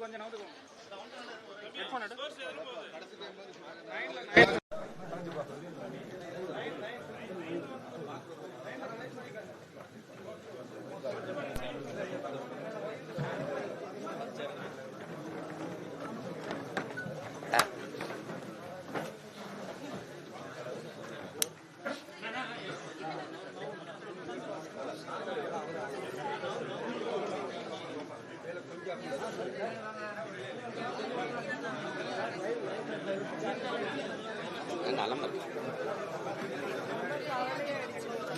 கொஞ்சம் நவுந்துக்கோங்க. நலம்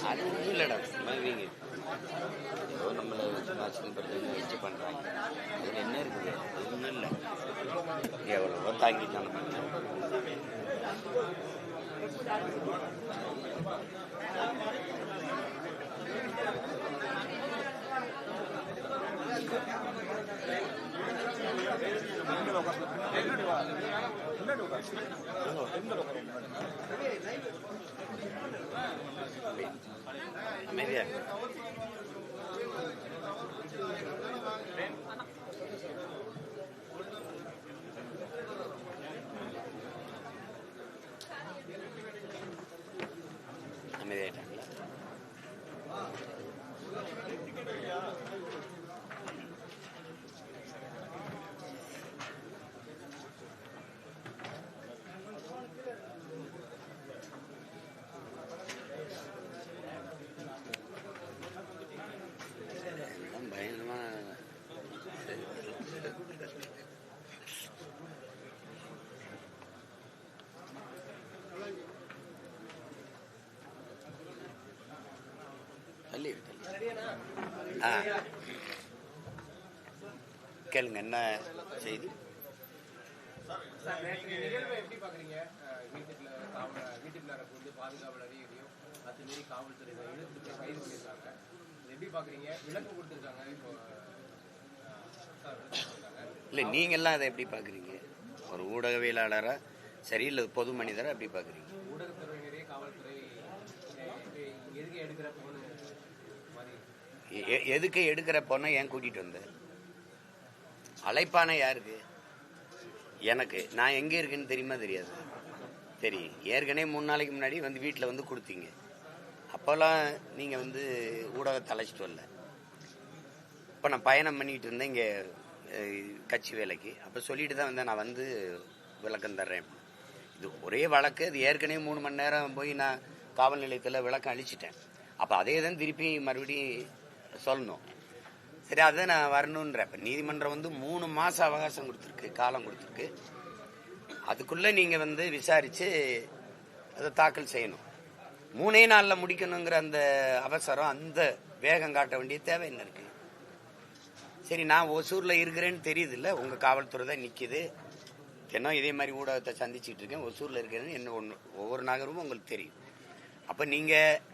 அது ஒன்றும் இல்லைடா, சும்மா இவங்க ஏதோ நம்மளை சும்மா சின்னப்படுத்த வச்சு பண்ணுறாங்க. அதில் என்ன இருக்குது? அது ஒன்றும் இல்லை, எவ்வளவோ தாங்கிட்டான் நம்ம. அமைதியா அமைதியாயிட்டாங்களா? பயங்கரமா தள்ளி கேளுங்க, என்ன செய்தி? இல்லை, நீங்க எல்லாம் அதை எப்படி பாக்குறீங்க? ஒரு ஊடகவியலாளரா சரி, இல்லை பொது மனிதரா எப்படி பாக்குறீங்க? எதுக்கு எடுக்கிற பொண்ணை ஏன் கூட்டிட்டு வந்த? அழைப்பான யாருக்கு? எனக்கு. நான் எங்க இருக்குன்னு தெரியுமா? தெரியாது. தெரியும். ஏற்கனவே 3 நாளைக்கு முன்னாடி வந்து வீட்டில் வந்து கொடுத்தீங்க. அப்போல்லாம் நீங்க வந்து ஊடகத்தை அழைச்சிட்டு வரல. இப்போ நான் பயணம் பண்ணிட்டு இருந்தேன் இங்கே கட்சி வேலைக்கு. அப்போ சொல்லிட்டு தான் வந்தேன், நான் வந்து விளக்கம் தர்றேன். இது ஒரே வழக்கு. அது ஏற்கனவே 3 மணி நேரம் போய் நான் காவல் நிலையத்தில் விளக்கம் அளிச்சிட்டேன். அப்போ அதே தான் திருப்பி மறுபடியும் சொல்லணும். சரி, அதை நான் வரணுன்ற. இப்போ நீதிமன்றம் வந்து 3 மாதம் அவகாசம் கொடுத்துருக்கு, காலம் கொடுத்துருக்கு. அதுக்குள்ளே நீங்கள் வந்து விசாரித்து அதை தாக்கல் செய்யணும். 3 நாளில் முடிக்கணுங்கிற அந்த அவசரம், அந்த வேகம் காட்ட வேண்டிய தேவை என்ன இருக்கு? சரி, நான் ஒசூரில் இருக்கிறேன்னு தெரியுது இல்லை, உங்கள் காவல்துறை தான் நிற்கிது. தினம் இதே மாதிரி ஊடகத்தை சந்திச்சுட்டு இருக்கேன். ஒசூரில் இருக்கிறேன்னு என்ன ஒவ்வொரு நகரமும் உங்களுக்கு தெரியும். அப்போ நீங்கள்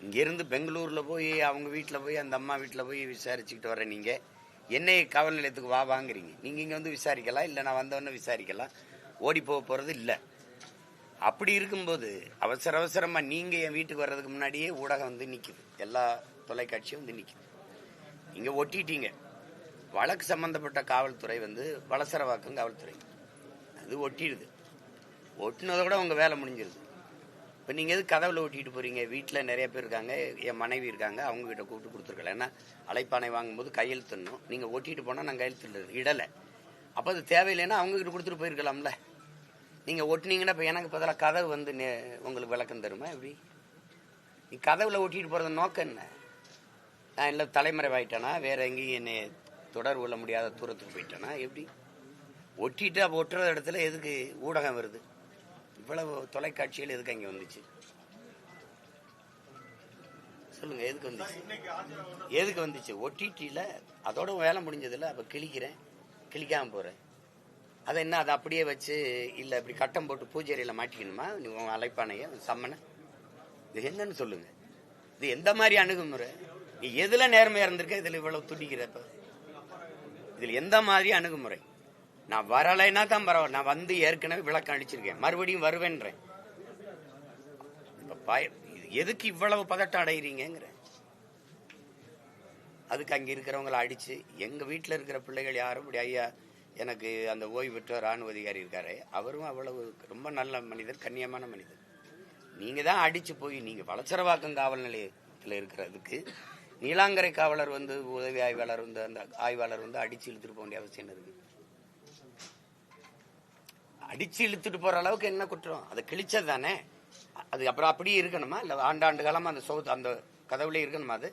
இங்கேருந்து பெங்களூரில் போய் அவங்க வீட்டில் போய் அந்த அம்மா வீட்டில் போய் விசாரிச்சுக்கிட்டு வர நீங்கள் என்னை காவல் நிலையத்துக்கு வாங்குறீங்க. நீங்கள் இங்கே வந்து விசாரிக்கலாம், இல்லை நான் வந்தவொடனே விசாரிக்கலாம். ஓடி போகிறது இல்லை. அப்படி இருக்கும்போது அவசரமாக நீங்கள் என் வீட்டுக்கு வர்றதுக்கு முன்னாடியே ஊடகம் வந்து நிற்கிது, எல்லா தொலைக்காட்சியும் வந்து நிற்கிது. நீங்கள் ஒட்டிட்டீங்க. வழக்கு சம்பந்தப்பட்ட காவல்துறை வந்து வலசரவாக்கம் காவல்துறை, அது ஒட்டிடுது. ஒட்டினதை விட உங்கள் வேலை முடிஞ்சிருது. இப்போ நீங்கள் எது கதவுல ஒட்டிட்டு போகிறீங்க? வீட்டில் நிறைய பேர் இருக்காங்க, என் மனைவி இருக்காங்க, அவங்க கிட்ட கூப்பிட்டு கொடுத்துருக்கல. ஏன்னா அழைப்பானை வாங்கும்போது கையெழுத்துணும். நீங்கள் ஒட்டிட்டு போனால் நான் கையெழுத்து இடலை. அப்போ அது தேவையில்லைன்னா அவங்ககிட்ட கொடுத்துட்டு போயிருக்கலாம்ல. நீங்கள் ஒட்டினீங்கன்னா இப்போ எனக்கு பதிலாக கதவு வந்து உங்களுக்கு விளக்கம் தருமா? எப்படி நீ கதவுல ஒட்டிட்டு போகிறது நோக்கம் என்ன? நான் இல்லை தலைமறைவாயிட்டேனா, வேற எங்கேயும் என்னை தொடர்பு கொள்ள முடியாத தூரத்துக்கு போயிட்டேனா? எப்படி ஒட்டிட்டு அப்போ ஒட்டுற இடத்துல எதுக்கு ஊடகம் வருது? இவ்வளவு தொலைக்காட்சிகள் எதுக்கு அங்கே வந்துச்சு? சொல்லுங்க, எதுக்கு வந்துச்சு? எதுக்கு வந்துச்சு? ஒட்டிட்டில அதோட வேலை முடிஞ்சதில்ல. அப்போ கிழிக்கிறேன், கிழிக்காம போகிறேன். அதை என்ன அதை அப்படியே வச்சு இல்லை இப்படி கட்டம் போட்டு பூஜைறையில் மாட்டிக்கணுமா? உங்கள் அழைப்பானைய சம்மனை இது என்னன்னு சொல்லுங்க. இது எந்த மாதிரி அணுகுமுறை? நீ எதுல நேர்மையா இருந்திருக்க, இதுல இவ்வளவு துடிக்கிறப்ப இதுல எந்த மாதிரி அணுகுமுறை? நான் வரலைன்னா தான் பரவாயில்ல, நான் வந்து ஏற்கனவே விளக்கம் அளிச்சிருக்கேன், மறுபடியும் வருவேன்றேன். எதுக்கு இவ்வளவு பதட்டம் அடைகிறீங்கிற? அதுக்கு அங்க இருக்கிறவங்களை அடிச்சு, எங்க வீட்டுல இருக்கிற பிள்ளைகள் யாரும் இப்படி, ஐயா எனக்கு அந்த ஓய்வு பெற்ற ராணுவ அதிகாரி இருக்காரு, அவரும் அவ்வளவு ரொம்ப நல்ல மனிதர், கண்ணியமான மனிதர். நீங்க தான் அடிச்சு போய், நீங்க வளசரவாக்கம் காவல் நிலையத்தில் இருக்கிறதுக்கு நீலாங்கரை காவலர் வந்து உதவி ஆய்வாளர் வந்து அந்த ஆய்வாளர் வந்து அடிச்சு இழுத்துட்டு போக வேண்டிய அவசியம் இருக்கு? அடிச்சு இழுத்துட்டு போற அளவுக்கு என்ன குற்றம்? அதை கிழிச்சது தானே. அது அப்புறம் அப்படியே இருக்கணுமா? இல்ல ஆண்டாண்டு காலமா அந்த அந்த கதவுல இருக்கணுமா? அது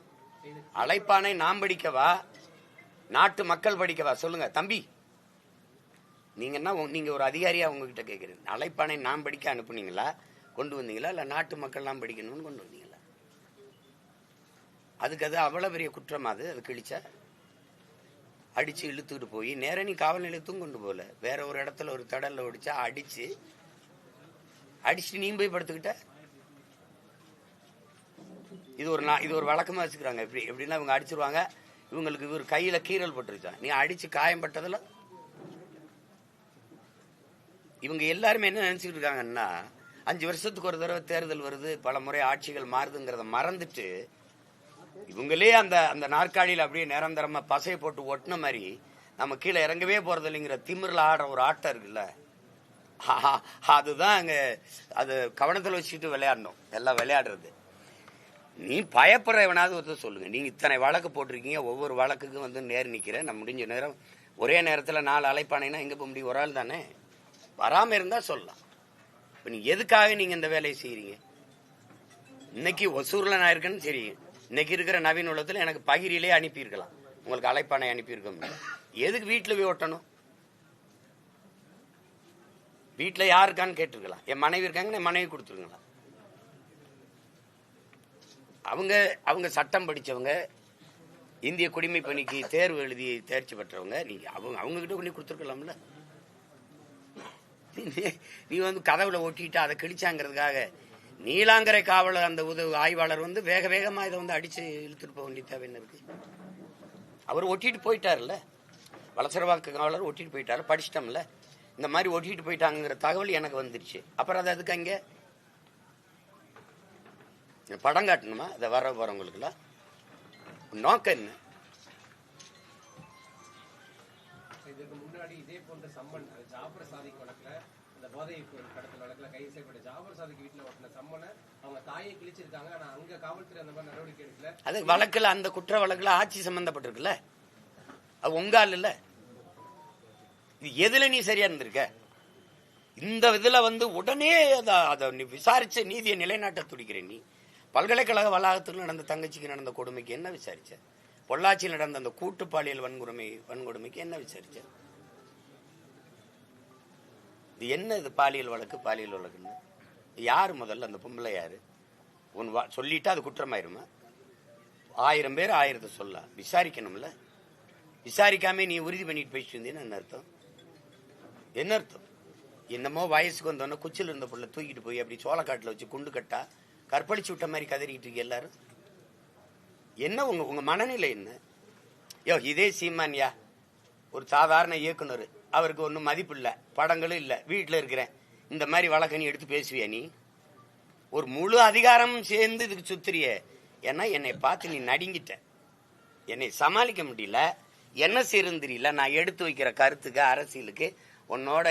அழைப்பானை நாம் படிக்கவா, நாட்டு மக்கள் படிக்கவா? சொல்லுங்க தம்பி, நீங்க என்ன, நீங்க ஒரு அதிகாரியா உங்ககிட்ட கேட்கிறேன், அழைப்பானை நாம் படிக்க அனுப்புனீங்களா, கொண்டு வந்தீங்களா, இல்ல நாட்டு மக்கள் நாம் படிக்கணும்னு கொண்டு வந்தீங்களா? அதுக்கு அது அவ்வளவு பெரிய குற்றம். அது கிழிச்சா அடிச்சு இழுத்துட்டு போய் நேர நீ காவல் நிலையத்தும் கொண்டு போல, வேற ஒரு இடத்துல ஒரு தடல்ல ஒடிச்சா அடிச்சுட்டு நீ போய் படுத்துக்கிட்ட. இது ஒரு வழக்கமா வச்சுக்கிறாங்க. எப்படின்னா இவங்க அடிச்சிருவாங்க, இவங்களுக்கு இவர் கையில கீறல் பட்டுருச்சான், நீ அடிச்சு காயம் பட்டதுல இவங்க எல்லாருமே என்ன நினைச்சுட்டு இருக்காங்கன்னா, 5 வருஷத்துக்கு ஒரு தடவை தேர்தல் வருது, பல முறை ஆட்சிகள் மாறுதுங்கிறத மறந்துட்டு இவங்களே அந்த அந்த நாற்காலியில் அப்படியே நிரந்தரமா பசையை போட்டு ஒட்டின மாதிரி நம்ம கீழே இறங்கவே போறது இல்லைங்கிற திமிரில் ஆடுற ஒரு ஆட்டம் இருக்குல்ல, அதுதான் அங்க அது கவனத்தில் வச்சுட்டு விளையாடணும். எல்லாம் விளையாடுறது. நீ பயப்படுறவனாவது ஒருத்தர் சொல்லுங்க, நீங்க இத்தனை வழக்கு போட்டிருக்கீங்க, ஒவ்வொரு வழக்குக்கும் வந்து நேர் நிக்கிறேன், நான் முடிஞ்ச நேரம் ஒரே நேரத்தில் 4 அழைப்பானைனா எங்க போக முடியும்? ஒரு ஆள் தானே. வராம இருந்தா சொல்லலாம். இப்ப நீங்க எதுக்காக நீங்க இந்த வேலையை செய்யறீங்க? இன்னைக்கு ஒசூர்ல நான் இருக்கேன்னு சரி, இன்னைக்கு இருக்கிற நவீன உலகத்தில் எனக்கு பகிரிலே அனுப்பியிருக்கலாம், உங்களுக்கு அழைப்பானை அனுப்பியிருக்க. எதுக்கு வீட்டுல போய் ஒட்டணும்? வீட்டுல யாருக்கான்னு கேட்டிருக்கலாம். என் மனைவி இருக்காங்க, என் மனைவி கொடுத்துருங்களா? அவங்க சட்டம் படிச்சவங்க, இந்திய குடிமை பணிக்கு தேர்வு எழுதி தேர்ச்சி பெற்றவங்க. நீங்க அவங்க கிட்ட கொண்டு கொடுத்துருக்கலாம்ல. நீ வந்து கதவுல ஒட்டிட்டு அதை கிழிச்சாங்கிறதுக்காக நீலாங்கரை காவலர் அந்த உதவி ஆய்வாளர் வந்து வேக வேகமா இதை வந்து அடிச்சு இழுத்துட்டு போக வேண்டிய தேவை என்ன இருக்கு? அவர் ஒட்டிட்டு போயிட்டாருல்ல, வளசரவாக்கு காவலர் ஒட்டிட்டு போயிட்டாரு, படிச்சிட்டோம்ல. இந்த மாதிரி ஒட்டிட்டு போயிட்டாங்கிற தகவல் எனக்கு வந்துருச்சு. அப்புறம் அது அதுக்கு அங்க படம் காட்டணுமா? அதை வர போறவங்களுக்குலாம் நோக்கம் என்ன? இதற்கு முன்னாடி இதே போன்ற சம்மன் ஜாபர் சாதிக் வழக்குல, அந்த போதை கடத்தல் வழக்குல கைது செய்யப்பட்ட ஜாபர் சாதிக் வீட்டுல ஒட்டின சம்மனை அவங்க தாயை கிழிச்சிருக்காங்க. ஆனா அங்க காவல்துறை அந்த மாதிரி நடவடிக்கை எடுக்கல. அது வழக்குல, அந்த குற்ற வழக்குல ஆட்சி சம்பந்தப்பட்டிருக்குல்ல, அது உங்க ஆள் இல்ல. இது எதுல நீ சரியா இருந்திருக்க? இந்த இதுல வந்து உடனே அதை விசாரிச்ச நீதியை நிலைநாட்ட துடிக்கிறேன். நீ பல்கலைக்கழக வளாகத்தில் நடந்த தங்கச்சிக்கு நடந்த கொடுமைக்கு என்ன விசாரிச்ச? பொள்ளாச்சியில் நடந்த அந்த கூட்டு பாலியல் வன்கொடுமைக்கு என்ன விசாரிச்ச? இது என்ன? இது பாலியல் வழக்குன்னு யாரு? முதல்ல அந்த பொம்பளை யாரு? சொல்லிட்டா அது குற்றமாயிருமா? 1000 பேர் 1000 சொல்ல விசாரிக்கணும்ல. விசாரிக்காம நீ உறுதி பண்ணிட்டு போயிட்டு இருந்தீன்னு என்ன அர்த்தம்? என்ன அர்த்தம்? என்னமோ வயசுக்கு வந்தோன்னா குச்சில் இருந்த பொருளை தூக்கிட்டு போய் அப்படி சோளக்காட்டில் வச்சு குண்டு கட்டா கற்பழிச்சு விட்ட மாதிரி கதறிட்டு இருக்கு எல்லாரும். என்ன உங்க மனநிலை என்ன? இதே சீமான்யா ஒரு சாதாரண இயக்குனர், அவருக்கு ஒன்றும் மதிப்பு இல்லை, படங்களும் இல்லை, வீட்டில் இருக்கிறேன், இந்த மாதிரி வழக்க நீ எடுத்து பேசுவியா? நீ ஒரு முழு அதிகாரம் சேர்ந்து இதுக்கு சுத்துறிய. ஏன்னா என்னை பார்த்து நீ நடுங்கிட்ட, என்னை சமாளிக்க முடியல, என்ன செய்யறது தெரியல, நான் எடுத்து வைக்கிற கருத்துக்கு அரசியலுக்கு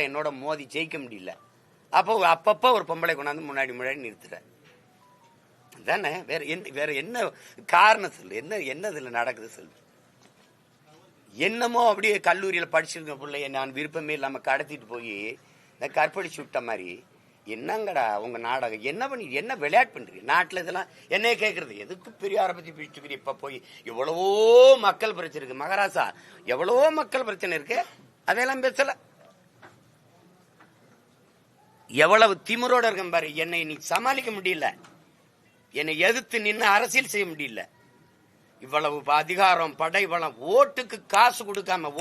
என்னோட மோதி ஜெயிக்க முடியல. அப்பப்போ ஒரு பொம்பளை கொண்டாந்து முன்னாடி நிறுத்துற தானே. வேற என்ன காரணம் சொல்லு? என்ன இதுல நடக்குது சொல்லு? என்னமோ அப்படியே கல்லூரியில படிச்சிருக்க பிள்ளைய நான் விருப்பமே இல்லாம கடத்திட்டு போய் கற்பழிச்சு விட்ட மாதிரி. என்னங்கடா உங்க நாடகம்? என்ன விளையாட்டு பண்றீங்க நாட்டுல? இதெல்லாம் என்னைய கேட்கறது எதுக்கு? பெரியாரை பத்தி பேசிட்டு இப்ப போய் எவ்வளவோ மக்கள் பிரச்சனை இருக்கு மகாராசா, எவ்வளவோ மக்கள் பிரச்சனை இருக்கு, அதெல்லாம் பேசல. எவ்வளவு திமிரோட இருக்க பாரு. என்னை நீ சமாளிக்க முடியல, என்னை எதிர்த்து நின்று அரசியல் செய்ய முடியல. இவ்வளவு அதிகாரம், படை பலம், ஓட்டுக்கு காசு கொடுக்காம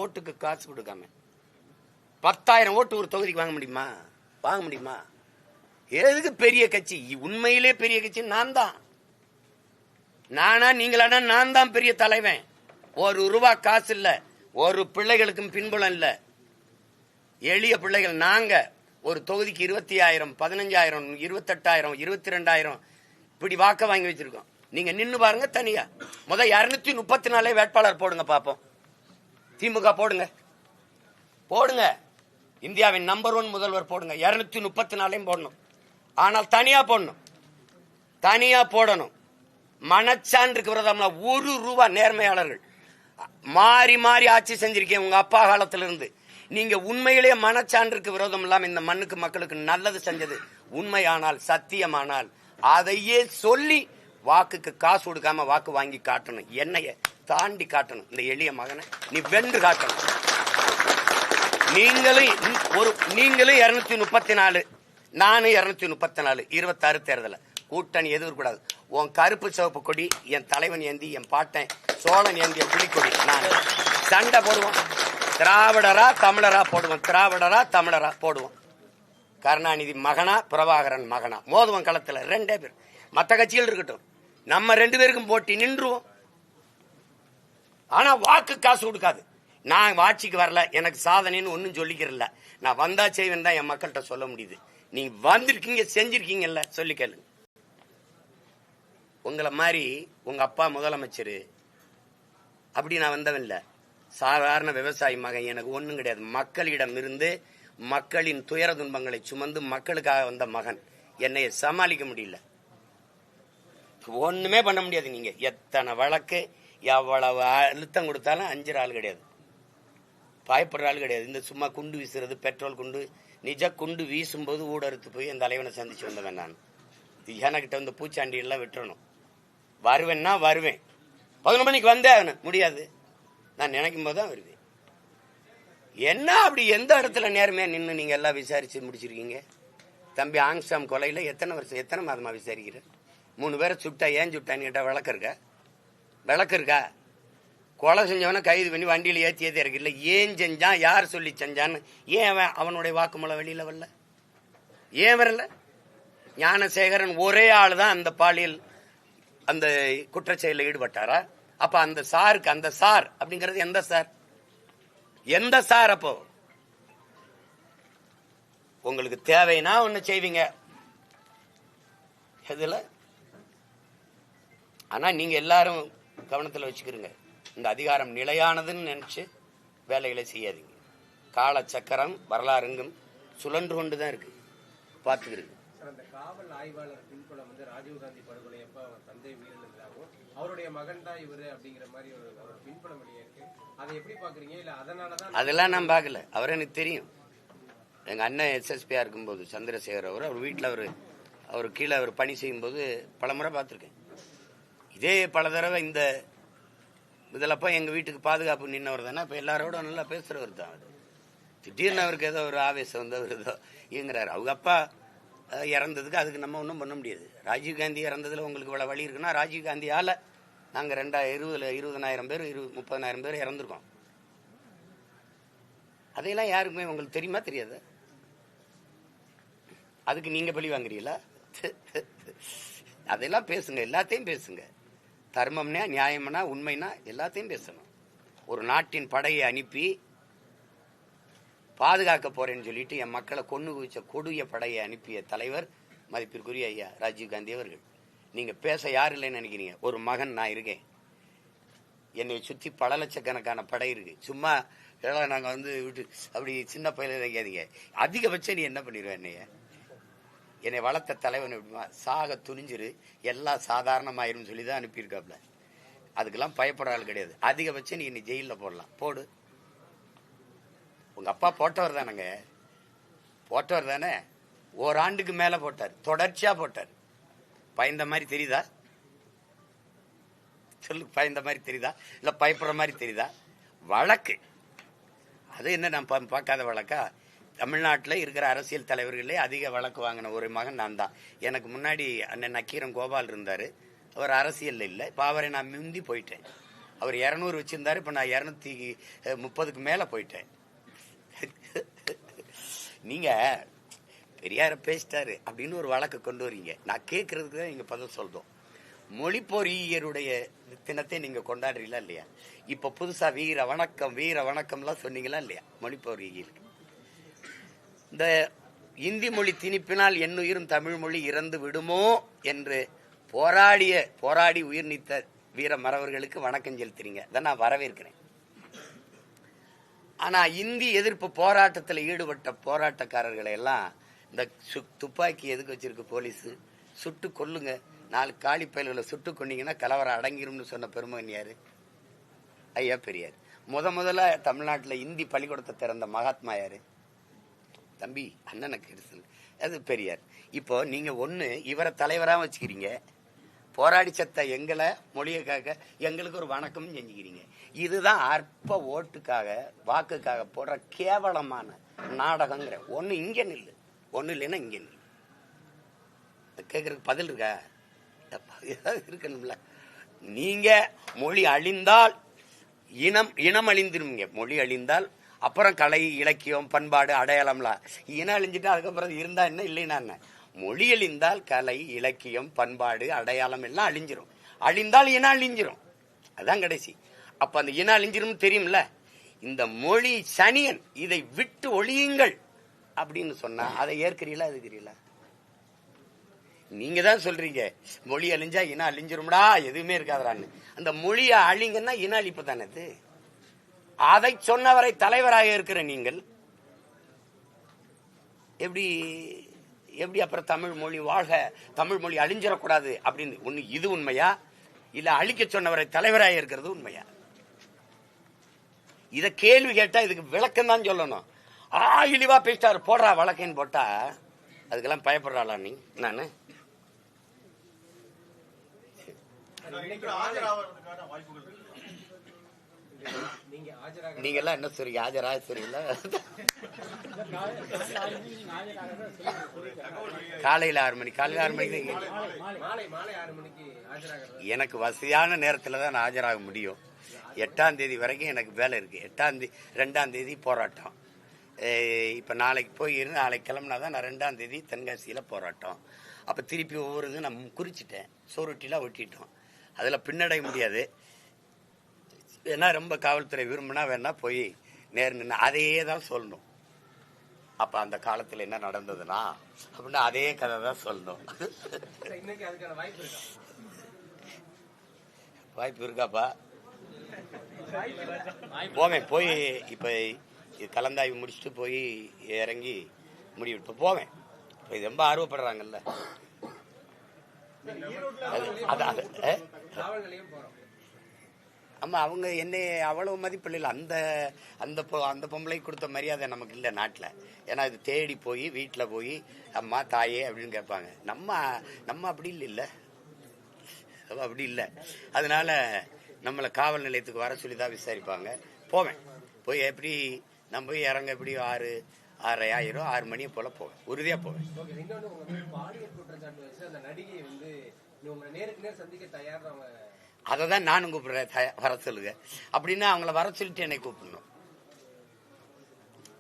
10,000 ஓட்டு ஒரு தொகுதிக்கு வாங்க முடியுமா? எதுக்கு பெரிய கட்சி? உண்மையிலே பெரிய கட்சி நான் தான். நானா நீங்களானா நான் தான் பெரிய தலைவன். ஒரு ரூபா காசு இல்ல, ஒரு பிள்ளைகளுக்கும் பின்புலம் இல்ல. எளிய பிள்ளைகள் நாங்க ஒரு தொகுதிக்கு 20,000, 15,000, 28,000, 22,000 இப்படி வாக்க வாங்கி வச்சிருக்கோம். நீங்க நின்னு பாருங்க தனியா. 234 வேட்பாளர் போடுங்க பாப்போம். திமுக போடுங்க. இந்தியாவின் நம்பர் 1 முதல்வர் போடுங்க. 234 போடணும். ஆனால் தனியா போடணும். மனச்சான்றுக்கு விரதம்னா 1 ரூபா. நேர்மையாளர்கள் மாறி மாறி ஆட்சி செஞ்சிருக்கேன் உங்க அப்பா காலத்திலிருந்து. நீங்க உண்மையிலேயே மனச்சான்றுக்கு விரோதம் இல்லாம இந்த மண்ணுக்கு மக்களுக்கு நல்லது செஞ்சது உண்மையானால், சத்தியமானால் அதையே சொல்லி வாக்குக்கு காசு கொடுக்காம வாக்கு வாங்கி காட்டணும். என்னைய தாண்டி காட்டணும். இந்த எளிய மகனை நீ வென்று காட்டணும். நீங்களும் 234, நானும் 234. 26 தேர்தல கூட்டணி எதிர்க்கூடாது. உன் கருப்பு சிவப்பு கொடி என் தலைவன் ஏந்தி, என் பாட்டன் சோழன் ஏந்திய புலிக்கொடி. நான் சண்டை போடுவோம். திராவிடரா தமிழரா போடுவோம். கருணாநிதி மகனா, பிரபாகரன் மகனா மோதுவன் களத்துல 2 பேர். மற்ற கட்சிகள் இருக்கட்டும், நம்ம 2 பேருக்கும் போட்டி நின்றுவோம். ஆனா வாக்கு காசு கொடுக்காது. நான் ஆட்சிக்கு வரல, எனக்கு சாதனைன்னு ஒன்னும் சொல்லிக்கிறல. நான் வந்தா செய்வேன் தான் என் மக்கள்கிட்ட சொல்ல முடியுது. நீங்க வந்திருக்கீங்க, செஞ்சிருக்கீங்கல்ல, சொல்லி கேளு. உங்களை மாதிரி உங்க அப்பா முதலமைச்சர் அப்படி நான் வந்தவன் இல்ல. சாதாரண விவசாயி மகன். எனக்கு ஒண்ணும் கிடையாது. மக்களிடம் இருந்து மக்களின் துயர துன்பங்களை சுமந்து மக்களுக்காக வந்த மகன். என்னைய சமாளிக்க முடியல, ஒண்ணுமே பண்ண முடியாது. நீங்க எத்தனை வழக்கு, எவ்வளவு அழுத்தம் கொடுத்தாலும் அஞ்சுற ஆள் கிடையாது, பயப்படுற ஆள் கிடையாது. இந்த சும்மா குண்டு வீசுறது, பெட்ரோல் குண்டு, நிஜ குண்டு வீசும்போது ஊடறுத்து போய் என் தலைவனை சந்திச்சு வந்தவன் நான். எனக்கிட்ட வந்து பூச்சாண்டி எல்லாம் விட்டுறணும். வருவேன்னா வருவேன். 11 மணிக்கு வந்தேன் முடியாது. நான் நினைக்கும் போதுதான் வருவேன். என்ன அப்படி எந்த இடத்துல நேர்மையா நின்று நீங்க எல்லாம் விசாரிச்சு முடிச்சிருக்கீங்க? தம்பி ஆங்ஸ்டாம் கொலையில எத்தனை மாதமா விசாரிக்கிற? 3 பேரை சுட்டா ஏன் சுட்டான்னு கேட்டா விளக்கு இருக்கா? கொலை செஞ்சவன கைது பண்ணி வண்டியில ஏற்றியதே இருக்குல்ல. ஏன் செஞ்சான், யார் சொல்லி செஞ்சான்னு ஏன் அவனுடைய வாக்குமூலம் வெளியில வரல? ஏன் வரல? ஞானசேகரன் ஒரே ஆள் தான் அந்த பாலியல் அந்த குற்றச்செயலில் ஈடுபட்டாரா? அப்ப அந்த சாருக்கு, அந்த சார் அப்படிங்கிறது எந்த சார்? அப்போ உங்களுக்கு தேவைன்னா ஒண்ணு செய்வீங்க இதுல. ஆனா நீங்க எல்லாரும் கவனத்துல வச்சுக்கிறீங்க, இந்த அதிகாரம் நிலையானதுன்னு நினைச்சு வேலைகளை செய்யாதீங்க. கால சக்கரம் வரலாறுங்கும் சுழன்று கொண்டுதான் இருக்கு, பாத்துக்கிறீங்க. அந்த காவல் ஆய்வாளர் பின்புலம் ராஜீவ்காந்தி படுகொலை எப்ப அவர் தந்தை உயிரிழந்தாலும் அவருடைய மகன் தான் இவரு அப்படிங்கிற மாதிரி ஒரு பின்புலம் வெளியே இருக்கு. அதை எப்படி பாக்குறீங்க? இல்ல அதனாலதான்? அதெல்லாம் நான் பாக்கல. அவர் எனக்கு தெரியும். எங்க அண்ணன் SSPயா இருக்கும்போது சந்திரசேகர் அவர் வீட்டுல அவர் கீழே அவர் பணி செய்யும் போது பல முறை பார்த்திருக்கேன். இதே பல தடவை இந்த இதுலப்ப எங்க வீட்டுக்கு பாதுகாப்பு நின்னவர் தானே. இப்ப எல்லாரோட நல்லா பேசுறவர் தான். திடீர்னு அவருக்கு ஏதோ ஒரு ஆவேசம் வந்து அவர் ஏதோ இயங்குறாரு. அவங்க அப்பா இறந்ததுக்கு அதுக்கு நம்ம ஒன்றும் பண்ண முடியாது. ராஜீவ்காந்தி இறந்ததுல உங்களுக்கு இவ்வளவு வழி இருக்குன்னா, ராஜீவ்காந்தியால நாங்க 2020 20,000 பேர் 30,000 பேர் இறந்துருக்கோம். அதையெல்லாம் யாருக்குமே உங்களுக்கு தெரியுமா தெரியாது? அதுக்கு நீங்க பழி வாங்குறீங்களா? அதெல்லாம் பேசுங்க, எல்லாத்தையும் பேசுங்க. தர்மம்னா, நியாயம்னா, உண்மைனா எல்லாத்தையும் பேசணும். ஒரு நாட்டின் படையை அனுப்பி பாதுகாக்க போறேன்னு சொல்லிட்டு என் மக்களை கொண்டு குவிச்ச கொடிய படையை அனுப்பிய தலைவர் மதிப்பிற்குரிய ஐயா ராஜீவ்காந்தி அவர்கள். நீங்க பேச யாரு இல்லைன்னு நினைக்கிறீங்க? ஒரு மகன் நான் இருக்கேன். என்னை சுத்தி பல லட்சக்கணக்கான படை இருக்கு. சும்மா நாங்க விட்டு அப்படி சின்ன பயில நினைக்காதீங்க. அதிகபட்சம் நீ என்ன பண்ணிடுவேன்? என்னை வளர்த்த தலைவன் எப்படிமா சாக துணிஞ்சிரு, எல்லாம் சாதாரணமாயிரும் சொல்லிதான் அனுப்பியிருக்காப்ல. அதுக்கெல்லாம் பயப்படுற ஆள் கிடையாது. அதிகபட்சம் நீ ஜெயில போடலாம், போடு. உங்க அப்பா போட்டவர் தானே. ஓராண்டுக்கு மேல போட்டார், தொடர்ச்சியா போட்டார். பயந்த மாதிரி தெரியுதா? சொல்லு, பயந்த மாதிரி தெரியுதா இல்ல பயப்படுற மாதிரி தெரியுதா? வழக்கு அது என்ன நான் பார்க்காத வழக்கா? தமிழ்நாட்டில் இருக்கிற அரசியல் தலைவர்களே அதிக வழக்கு வாங்கின ஒரு மகன் நான் தான். எனக்கு முன்னாடி அண்ணன் நக்கீரன் கோபால் இருந்தாரு. அவர் அரசியல் இல்லை. இப்ப அவரை நான் முந்தி போயிட்டேன். அவர் 200 வச்சிருந்தாரு, இப்ப நான் 230க்கு மேல போயிட்டேன். நீங்க பெரியார பேசிட்டாரு அப்படின்னு ஒரு வழக்கு கொண்டு வரீங்க. நான் கேட்கறதுக்கு தான் நீங்க பதில் சொல்றோம். மொழி பொறியியருடைய தினத்தை நீங்க கொண்டாடுறீங்களா இல்லையா? இப்ப புதுசா வீர வணக்கம்லாம் சொன்னீங்களா இல்லையா? மொழி பொறியியலுக்கு இந்த இந்தி மொழி திணிப்பினால் என்னுயிரும் தமிழ் மொழி இறந்து விடுமோ என்று போராடி உயிர் நீத்த வீர மறவர்களுக்கு வணக்கம் செலுத்துறீங்க. அதை நான் வரவேற்கிறேன். ஆனா இந்தி எதிர்ப்பு போராட்டத்தில் ஈடுபட்ட போராட்டக்காரர்களை எல்லாம் இந்த துப்பாக்கி எதுக்கு வச்சிருக்கு போலீஸ்? சுட்டு கொல்லுங்க, 4 காலி பயல்களை சுட்டு கொண்டீங்கன்னா கலவரம் அடங்கிரும்னு சொன்ன பெருமகன் யாரு? ஐயா பெரியார். முதல்ல தமிழ்நாட்டில் இந்தி பள்ளிக்கூடத்தை திறந்த மகாத்மா யாரு? தம்பி அண்ணனுக்கு எடுத்து அது பெரியார். இப்போ நீங்க ஒண்ணு இவரை தலைவராக வச்சுக்கிறீங்க, போராடி சத்த எங்களை மொழியை காக்க எங்களுக்கு ஒரு வணக்கம் செஞ்சுக்கிறீங்க. இதுதான் அற்ப ஓட்டுக்காக வாக்குக்காக போடுற கேவலமான நாடகங்கிற. ஒண்ணு இங்க நில்லு, ஒண்ணு இல்லைன்னா இங்க நில்லு. கேட்கறதுக்கு பதில் இருக்கா? இருக்கணும்ல. நீங்க மொழி அழிந்தால் இனம் அழிந்துருவீங்க. மொழி அழிந்தால் அப்புறம் கலை இலக்கியம் பண்பாடு அடையாளம்லாம். இனம் அழிஞ்சிட்டு அதுக்கப்புறம் இருந்தா என்ன இல்லைன்னா என்ன? மொழி அழிந்தால் கலை இலக்கியம் பண்பாடு அடையாளம் எல்லாம் அழிஞ்சிரும். அழிந்தால் இனம் அழிஞ்சிரும். அதான் கடைசி. அப்ப அந்த இனம் அழிஞ்சிரும் தெரியும்ல. இந்த மொழி சனியன், இதை விட்டு ஒழியுங்கள் அப்படின்னு சொன்னா அதை ஏற்கிறீங்களா? எதுக்கிறீங்களா? நீங்க தான் சொல்றீங்க மொழி அழிஞ்சா இனம் அழிஞ்சிரும்டா, எதுவுமே இருக்காதான்னு. அந்த மொழியை அழிங்கன்னா இன அழிப்பு தானே. அதை சொன்னவரை தலைவராக இருக்கிற நீங்கள் எப்படி அப்புறம் தமிழ் மொழி வாழ்க, தமிழ் மொழி அழிஞ்சிடக்கூடாது அப்படின்னு ஒண்ணு இது உண்மையா? இல்ல அழிக்க சொன்னவரை தலைவராக இருக்கிறது உண்மையா? இத கேள்வி கேட்டா இதுக்கு விளக்கம் தான் சொல்லணும். இழிவா பேசிட்டாரு போடுறா வழக்கன்னு போட்டா அதுக்கெல்லாம் பயப்படுறாளா நீ? நானு நீங்க எல்லாம் என்ன சொல்றீங்க? ஆஜராக சொல்றீங்களா? காலையில 6 மணி, காலையில 6 மணிக்கு எனக்கு வசதியான நேரத்துல தான் நான் ஆஜராக முடியும். 8ஆம் தேதி வரைக்கும் எனக்கு வேலை இருக்கு. 2ஆம் தேதி போராட்டம். இப்ப நாளைக்கு போய் நாளைக்கு கிளம்புனாதான் நான் 2ஆம் தேதி தென்காசியில போராட்டம். அப்ப திருப்பி ஒவ்வொரு இது நான் குறிச்சிட்டேன், சோறுட்டிலாம் ஒட்டிட்டோம். அதுல பின்னடைய முடியாது. வேணா ரொம்ப காவல்துறை விரும்பினா வேணா போய் நேர் நின்று அதையே தான் சொல்லணும். அப்ப அந்த காலத்துல என்ன நடந்ததுன்னா அப்படின்னா அதே கதை தான் சொல்லணும். வாய்ப்பு இருக்காப்பா? போவேன். போய் இப்ப கலந்தாய்வு முடிச்சுட்டு போய் இறங்கி முடிவு இப்ப போவேன். இது ரொம்ப ஆர்வப்படுறாங்கல்ல. ஆமா, அவங்க என்ன அவ்வளவு மதிப்பு இல்லை. அந்த பொம்பளை கொடுத்த மரியாதை நமக்கு இல்லை நாட்டில். ஏன்னா இது தேடி போய் வீட்டில் போய் அம்மா தாயே அப்படின்னு கேட்பாங்க. நம்ம அப்படி இல்லை, அப்படி இல்லை. அதனால நம்மளை காவல் நிலையத்துக்கு வர சொல்லி தான் விசாரிப்பாங்க. போவேன். போய் எப்படி நம்ம போய் இறங்க எப்படி 6:30 ஆயிரும், 6 மணியை போல போவேன். உறுதியா போவேன். அததான் நானும் கூப்பிடுறேன், வர சொல்லுங்க அப்படின்னா. அவங்கள வர சொல்லிட்டு என்னை கூப்பிடணும்.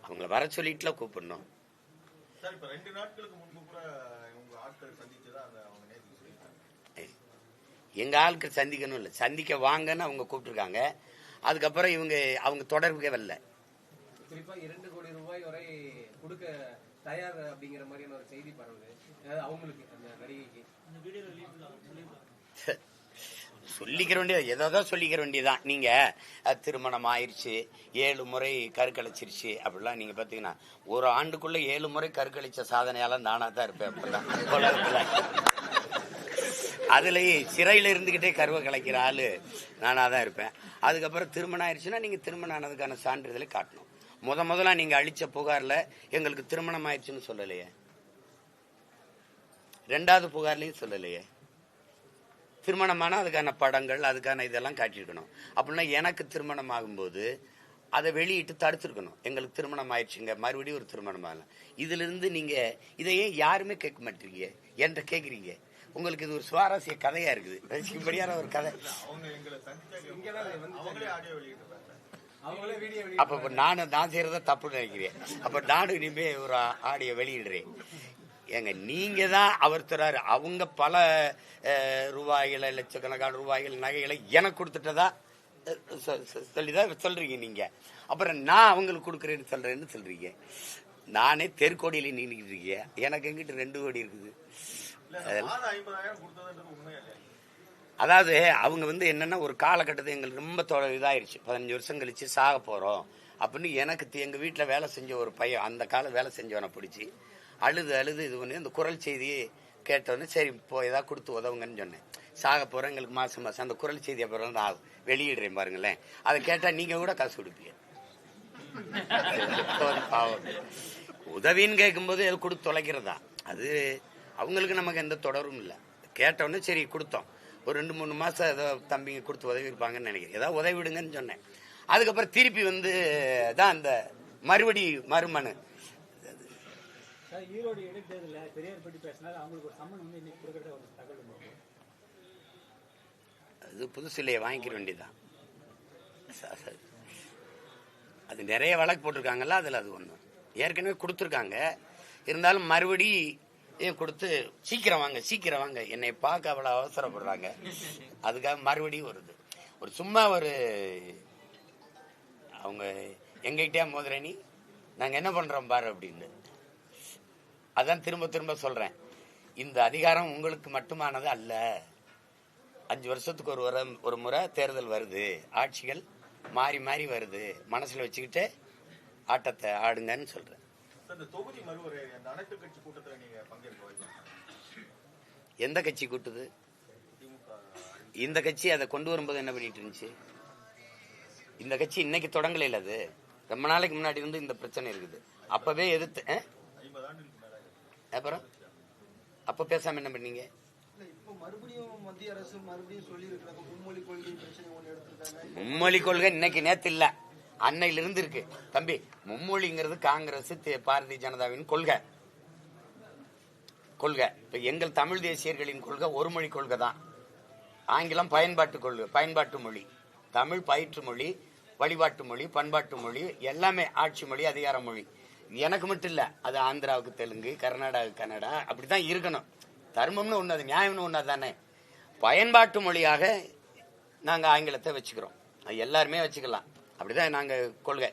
அவங்கள வர சொல்லிட்டுல கூப்பிடணும். எங்க ஆட்கள் சந்திக்கணும் இல்ல, சந்திக்க வாங்கன்னு அவங்க கூப்பிட்டுருக்காங்க. அதுக்கப்புறம் அவங்க தொடர்புக்கே வரல. குறிப்பா 2 கோடி ரூபாய் வரை கொடுக்க தயார் அப்படிங்கிற மாதிரியான ஒரு செய்தி பரவுது. அவங்களுக்கு அந்த நடிகைக்கு சொல்லிக்கிற வேண்டியது ஏதோ சொல்லிக்கிற வேண்டியதான். நீங்க திருமணம் ஆயிடுச்சு, 7 முறை கருக்கழிச்சிருச்சு அப்படிலாம் நீங்க பாத்தீங்கன்னா, ஒரு ஆண்டுக்குள்ள 7 முறை கருக்கழிச்ச சாதனையால நானா தான் இருப்பேன். அப்படிதான் உலகத்துல அதுலயே சிறையில இருந்துகிட்டே கருவை கலைக்கிற ஆளு நானா தான் இருப்பேன். அதுக்கப்புறம் திருமணம் ஆயிடுச்சுன்னா நீங்க திருமணம் ஆனதுக்கான சான்றிதழை காட்டணும். முதல்ல நீங்க அளிச்ச புகார்ல எங்களுக்கு திருமணம் ஆயிடுச்சுன்னு சொல்லலையே. 2வது புகார்லயும் சொல்லலையே. திருமணமான அதுக்கான படங்கள் அதுக்கான இதெல்லாம் காட்டியிருக்கணும். அப்படின்னா எனக்கு திருமணம் ஆகும்போது அதை வெளியிட்டு தடுத்துருக்கணும். எங்களுக்கு திருமணம் ஆயிடுச்சுங்க, மறுபடியும் ஒரு திருமணம் ஆகலாம். இதுல இருந்து நீங்க இதையே யாருமே கேட்க மாட்டீங்க என்ற கேக்குறீங்க. உங்களுக்கு இது ஒரு சுவாரஸ்ய கதையா இருக்குது, ரசிக்கும்படியான ஒரு கதை. அப்ப நான் செய்யறத தப்பு நினைக்கிறேன். அப்ப நானும் இனிமே ஒரு ஆடியோ வெளியிடுறேன். ஏங்க நீங்க தான் அவர் தராரு. அவங்க பல ரூபாய்களை, லட்சக்கணக்கான ரூபாய்கள் நகைகளை எனக்கு கொடுத்துட்டதா சொல்லிதான் சொல்றீங்க நீங்க. அப்புறம் நான் அவங்களுக்கு கொடுக்குறேன்னு சொல்றீங்க. நானே தெருக்கோடியில நின்றுக்கிட்டு இருக்கேன். எனக்கு எங்கிட்ட 2 கோடி இருக்குது. அதாவது அவங்க என்னன்னா ஒரு காலகட்டத்தை எங்களுக்கு ரொம்ப இதாயிருச்சு. 15 வருஷம் கழிச்சு சாக போறோம் அப்படின்னு எனக்கு எங்க வீட்டுல வேலை செஞ்ச ஒரு பையன், அந்த கால வேலை செஞ்சவனை பிடிச்சி அழுது இது பண்ணி அந்த குரல் செய்தியை கேட்டோன்னு சரி இப்போ ஏதாவது கொடுத்து உதவுங்கன்னு சொன்னேன். சாக போறோம், எங்களுக்கு மாசம் அந்த குரல் செய்தி அப்புறம் நான் வெளியிடுறேன் பாருங்களேன். அதை கேட்டா நீங்க கூட காசு கொடுப்பீங்க. உதவின்னு கேட்கும்போது அது கொடுத்து தொலைக்கிறதா, அது அவங்களுக்கு நமக்கு எந்த தொடரும் இல்லை. கேட்டோன்னு சரி கொடுத்தோம். ஒரு 2-3 மாசம் ஏதோ தம்பிங்க கொடுத்து உதவி இருப்பாங்கன்னு நினைக்கிறேன். ஏதாவது உதவி விடுங்கன்னு சொன்னேன். அதுக்கப்புறம் திருப்பி தான் அந்த மறுமனு ஈரோடு இடைத்தேர்தலில் பெரியார் பற்றி பேசினார். அவங்களுக்கு ஒரு சம்மன் இன்னைக்கு கொடுக்கறத ஒரு தகவல். அது புதுசிலையை வாங்கிக்கிற வேண்டியதான். அது நிறைய வழக்கு போட்டிருக்காங்கல்ல, அதில் அது ஒன்று ஏற்கனவே கொடுத்துருக்காங்க. இருந்தாலும் மறுபடி கொடுத்து சீக்கிரம் வாங்க என்னை பார்க்க அவ்வளோ அவசரப்படுறாங்க. அதுக்காக மறுபடியும் வருது. ஒரு சும்மா அவங்க எங்ககிட்டயா மோதிரணி நாங்கள் என்ன பண்ணுறோம் பாரு அப்படின்னு. அதான் திரும்ப சொல்றேன், இந்த அதிகாரம் உங்களுக்கு மட்டுமானது அல்ல. 5 வருஷத்துக்கு ஒரு முறை தேர்தல் வருது, ஆட்சிகள் மாறி வருது. மனசுல வச்சுக்கிட்டு ஆட்டத்தை ஆடுங்கன்னு சொல்றேன். எந்த கட்சி கூட்டுது? இந்த கட்சி அதை கொண்டு வரும்போது என்ன பண்ணிட்டு இருந்துச்சு? இந்த கட்சி இன்னைக்கு தொடங்கல. அது ரொம்ப நாளைக்கு முன்னாடி இருந்து இந்த பிரச்சனை இருக்குது. அப்பவே எதிர்த்து அப்புறம் அப்ப பேசாம என்ன பண்ணீங்க? மும்மொழி கொள்கை இன்னைக்கு நேத்து இல்ல, அன்னையில இருந்து இருக்கு தம்பி. மும்மொழிங்கிறது காங்கிரஸ் பாரதிய ஜனதாவின் கொள்கை. இப்ப எங்கள் தமிழ் தேசியர்களின் கொள்கை ஒரு மொழி கொள்கை தான். ஆங்கிலம் பயன்பாட்டு மொழி, தமிழ் பயிற்று மொழி, வழிபாட்டு மொழி, பண்பாட்டு மொழி, எல்லாமே ஆட்சி மொழி, அதிகார மொழி. எனக்கு மட்டும் இல்ல, அது ஆந்திராவுக்கு தெலுங்கு, கர்நாடகாவுக்கு கன்னடா, அப்படித்தான் இருக்கணும். தர்மம்னு ஒண்ணு, அது நியாயம்னு ஒண்ணு தானே. பயன்பாட்டு மொழியாக நாங்க ஆங்கிலத்தை வச்சுக்கிறோம். எல்லாருமே வச்சுக்கலாம், அப்படிதான் நாங்க கொள்கை.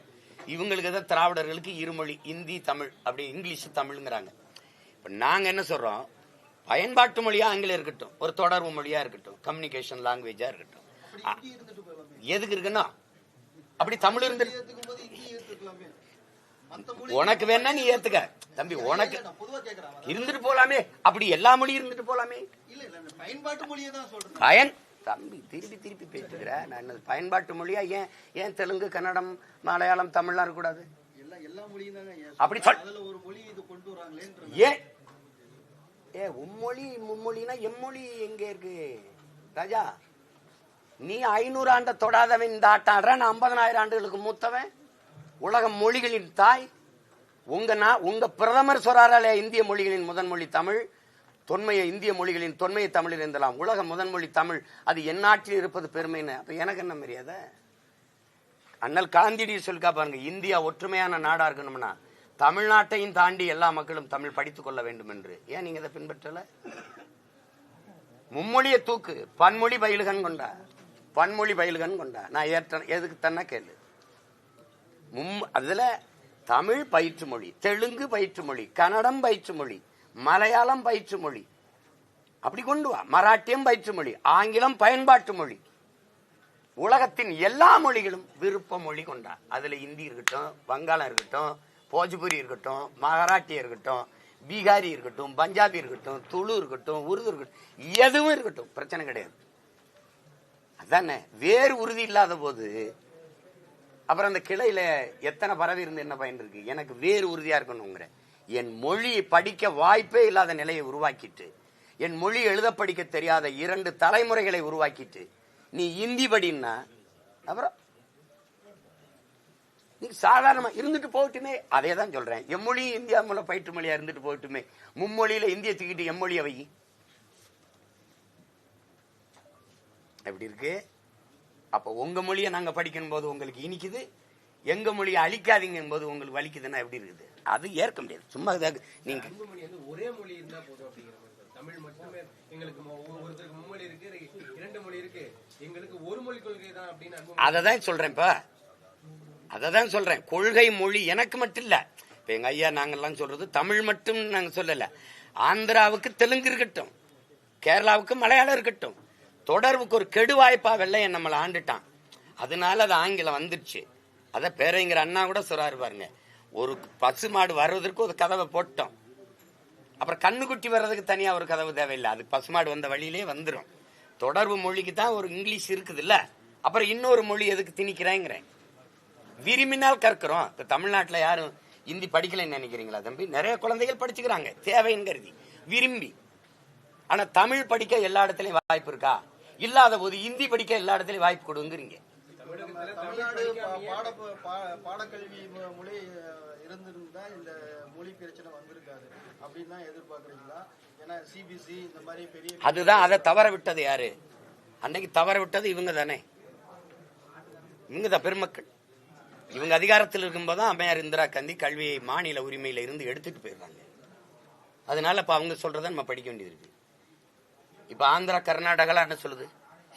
இவங்களுக்கு தான் திராவிடர்களுக்கு இருமொழி, இந்தி தமிழ், அப்படி இங்கிலீஷ் தமிழ்ங்கிறாங்க. இப்ப நாங்க என்ன சொல்றோம், பயன்பாட்டு மொழியா ஆங்கிலம் இருக்கட்டும், ஒரு தொடர்பு மொழியா இருக்கட்டும், கம்யூனிகேஷன் லாங்குவேஜா இருக்கட்டும். எதுக்கு இருக்குன்னா அப்படி தமிழ் இருந்து உனக்கு வேணா நீ ஏத்துக்க தம்பி, உனக்கு இருந்துட்டு போலாமே, அப்படி எல்லா மொழியும் இருந்துட்டு போலாமே. பயன் தம்பி திருப்பி பேசுகிற நான் பயன்பாட்டு மொழியா ஏன் தெலுங்கு, கன்னடம், மலையாளம், தமிழ்லாம் இருக்கக்கூடாது? அப்படி ஏன் உம்மொழி மும்மொழினா எம்மொழி எங்க இருக்கு ராஜா? நீ 500 ஆண்டை தொடாதவன் இந்த ஆட்டம் ஆடுற, நான் 50,000 ஆண்டுகளுக்கு மூத்தவன், உலக மொழிகளின் தாய். உங்க பிரதமர் சொல்றாரே இந்திய மொழிகளின் முதன்மொழி தமிழ், இந்திய மொழிகளின் தொன்மையை தமிழில் இருந்தலாம், உலக முதன்மொழி தமிழ், அது என் நாட்டில் இருப்பது பெருமைன்னு. அப்ப எனக்கு என்ன மரியாதை? அண்ணல் காந்தியடி சொல்லிக்கா பாருங்க, இந்தியா ஒற்றுமையான நாடா இருக்கணும்னா தமிழ்நாட்டையும் தாண்டி எல்லா மக்களும் தமிழ் படித்துக் கொள்ள வேண்டும் என்று. ஏன் நீங்க இதை பின்பற்றல? மும்மொழியை தூக்கு, பன்மொழி பயிலுகன் கொண்டா நான் எதுக்கு தன்னா கேளு. அதுல தமிழ் பயிற்று மொழி, தெலுங்கு பயிற்று மொழி, கன்னடம் பயிற்று மொழி, மலையாளம் பயிற்று மொழி, அப்படி கொண்டு வா. மராட்டியம் பயிற்று மொழி, ஆங்கிலம் பயன்பாட்டு மொழி, உலகத்தின் எல்லா மொழிகளும் விருப்ப மொழி கொண்டா. அதுல இந்தி இருக்கட்டும், வங்காளம் இருக்கட்டும், போஜ்புரி இருக்கட்டும், மராட்டி இருக்கட்டும், பீகாரி இருக்கட்டும், பஞ்சாபி இருக்கட்டும், துளு இருக்கட்டும், உருது இருக்கட்டும், எதுவும் இருக்கட்டும், பிரச்சனை கிடையாது. அதானே வேறு உறுதி இல்லாத போது அப்புறம் அந்த கிளையில எத்தனை பறவை இருந்து என்ன பயன் இருக்கு? எனக்கு வேறு உறுதியா இருக்கணுங்கிற என் மொழி படிக்க வாய்ப்பே இல்லாத நிலையை உருவாக்கிட்டு, என் மொழி எழுத படிக்க தெரியாத 2 தலைமுறைகளை உருவாக்கிட்டு நீ இந்தி படின்னா அப்புறம் நீ சாதாரணமா இருந்துட்டு போகட்டுமே. அதே தான் சொல்றேன், எம்மொழி இந்தியா மூலம் பயிற்று மொழியா இருந்துட்டு போகட்டுமே. மும்மொழியில இந்திய தூக்கிட்டு எம்மொழியை வை. எப்படி இருக்கு? அப்ப உங்க மொழியை நாங்க படிக்கும் போது உங்களுக்கு இனிக்குது, எங்க மொழியை அழிக்காதீங்க போது உங்களுக்கு வலிக்குதுன்னா எப்படி இருக்குது? அது ஏற்க முடியாது. சும்மா நீங்க அன்புமணி வந்து ஒரே மொழி இருந்தா போதும் அப்படிங்கிற மாதிரி சார். தமிழ் மட்டுமே எங்களுக்கு ஒருத்தருக்கு மும்மொழி இருக்கு, 2 மொழி இருக்கு, எங்களுக்கு ஒரு மொழி கொள்கை தான் அப்படின்னு அன்புமணி. அததான் சொல்றேன். இப்ப அததான் சொல்றேன். கொள்கை மொழி எனக்கு மட்டும் இல்ல. இப்ப எங்க ஐயா நாங்கெல்லாம் சொல்றது தமிழ் மட்டும் நாங்க சொல்லல. ஆந்திராவுக்கு தெலுங்கு இருக்கட்டும், கேரளாவுக்கு மலையாளம் இருக்கட்டும், தொடர்புக்கு ஒரு கெடுவாய்ப்பா வெள்ளையன் நம்மளை ஆண்டுட்டான். அதனால அது ஆங்கிலம் வந்துருச்சு. அத பேரறிஞர் அண்ணா கூட சொல்றாரு பாருங்க, ஒரு பசுமாடு வர்றதற்கு ஒரு கதவை போட்டோம், அப்புறம் கண்ணுக்குட்டி வர்றதுக்கு தனியா ஒரு கதவு தேவையில்லை, அது பசுமாடு வந்த வழியிலே வந்துடும். தொடர்பு மொழிக்கு தான் ஒரு இங்கிலீஷ் இருக்குது இல்ல, அப்புறம் இன்னொரு மொழி எதுக்கு திணிக்கிறேங்கிறேன். விரும்பினால் கற்கிறோம். இப்ப தமிழ்நாட்டுல யாரும் இந்தி படிக்கலைன்னு நினைக்கிறீங்களா தம்பி? நிறைய குழந்தைகள் படிச்சுக்கிறாங்க தேவைன்னு கருதி, விரும்பி. ஆனா தமிழ் படிக்க எல்லா இடத்துலயும் வாய்ப்பு இருக்கா? இல்லாத போது இந்தி படிக்க எல்லா இடத்துலயும் வாய்ப்பு கொடுங்கிறீங்க. தமிழ்நாடு பாடக்கல்வி மொழி இருந்திருந்தா இந்த மொழி பிரச்சனை வந்திருக்காது அப்படின்னு தான் எதிர்பார்க்கறீங்களா? ஏன்னா சிபிசி இந்த மாதிரி பெரிய அதுதான். அதை தவற விட்டது யாரு? அன்னைக்கு தவற விட்டது இவங்க தானே. இவங்க தான் பெருமக்கள். இவங்க அதிகாரத்தில் இருக்கும்போது அம்மையார் இந்திரா காந்தி கல்வியை மாநில உரிமையில இருந்து எடுத்துட்டு போயிடுறாங்க. அதனால இப்ப அவங்க சொல்றத நம்ம படிக்க வேண்டியது இருக்கு. இப்ப ஆந்திரா கர்நாடகா என்ன சொல்லுது?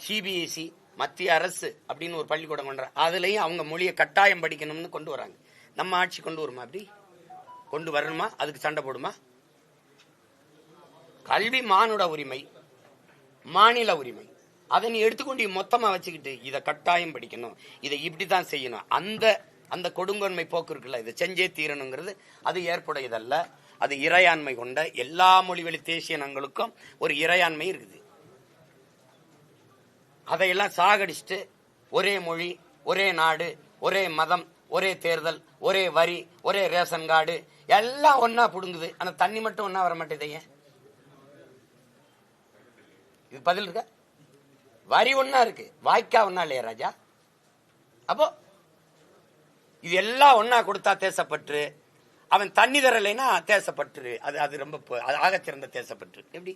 சிபிஎஸ்இ மத்திய அரசு அப்படின்னு ஒரு பள்ளிக்கூடம் கொண்டு அதுலயும் அவங்க மொழியை கட்டாயம் படிக்கணும்னு கொண்டு வராங்க. நம்ம ஆட்சி கொண்டு வருமா? அப்படி கொண்டு வரணுமா? அதுக்கு சண்டை போடுமா? கல்வி மானுட உரிமை, மாநில உரிமை, அதை நீ எடுத்துக்கொண்டு மொத்தமா வச்சுக்கிட்டு இதை கட்டாயம் படிக்கணும், இதை இப்படித்தான் செய்யணும், அந்த கொடுங்கொன்மை போக்கு இருக்குல்ல, இதை செஞ்சே தீரணுங்கிறது அது ஏற்புடையதல்ல. அது இறையாண்மை கொண்ட எல்லா மொழிவழி தேசிய இனங்களுக்கும் ஒரு இறையாண்மை இருக்குது. அதையெல்லாம் சாகடிச்சுட்டு ஒரே மொழி, ஒரே நாடு, ஒரே மதம், ஒரே தேர்தல், ஒரே வரி, ஒரே ரேஷன் கார்டு எல்லாம் ஒன்னா புடுங்குது. ஆனா தண்ணி மட்டும் ஒன்னா வர மாட்டேதைய. இது பதில் இருக்க? வரி ஒன்னா இருக்கு, வாய்க்கா ஒன்னா இல்லையா ராஜா? அப்போ இது எல்லாம் ஒன்னா கொடுத்தா தேசப்பற்று, அவன் தண்ணி தரலைன்னா தேசப்பற்று, அது ரொம்ப ஆகச்சிறந்த தேசப்பற்று. எப்படி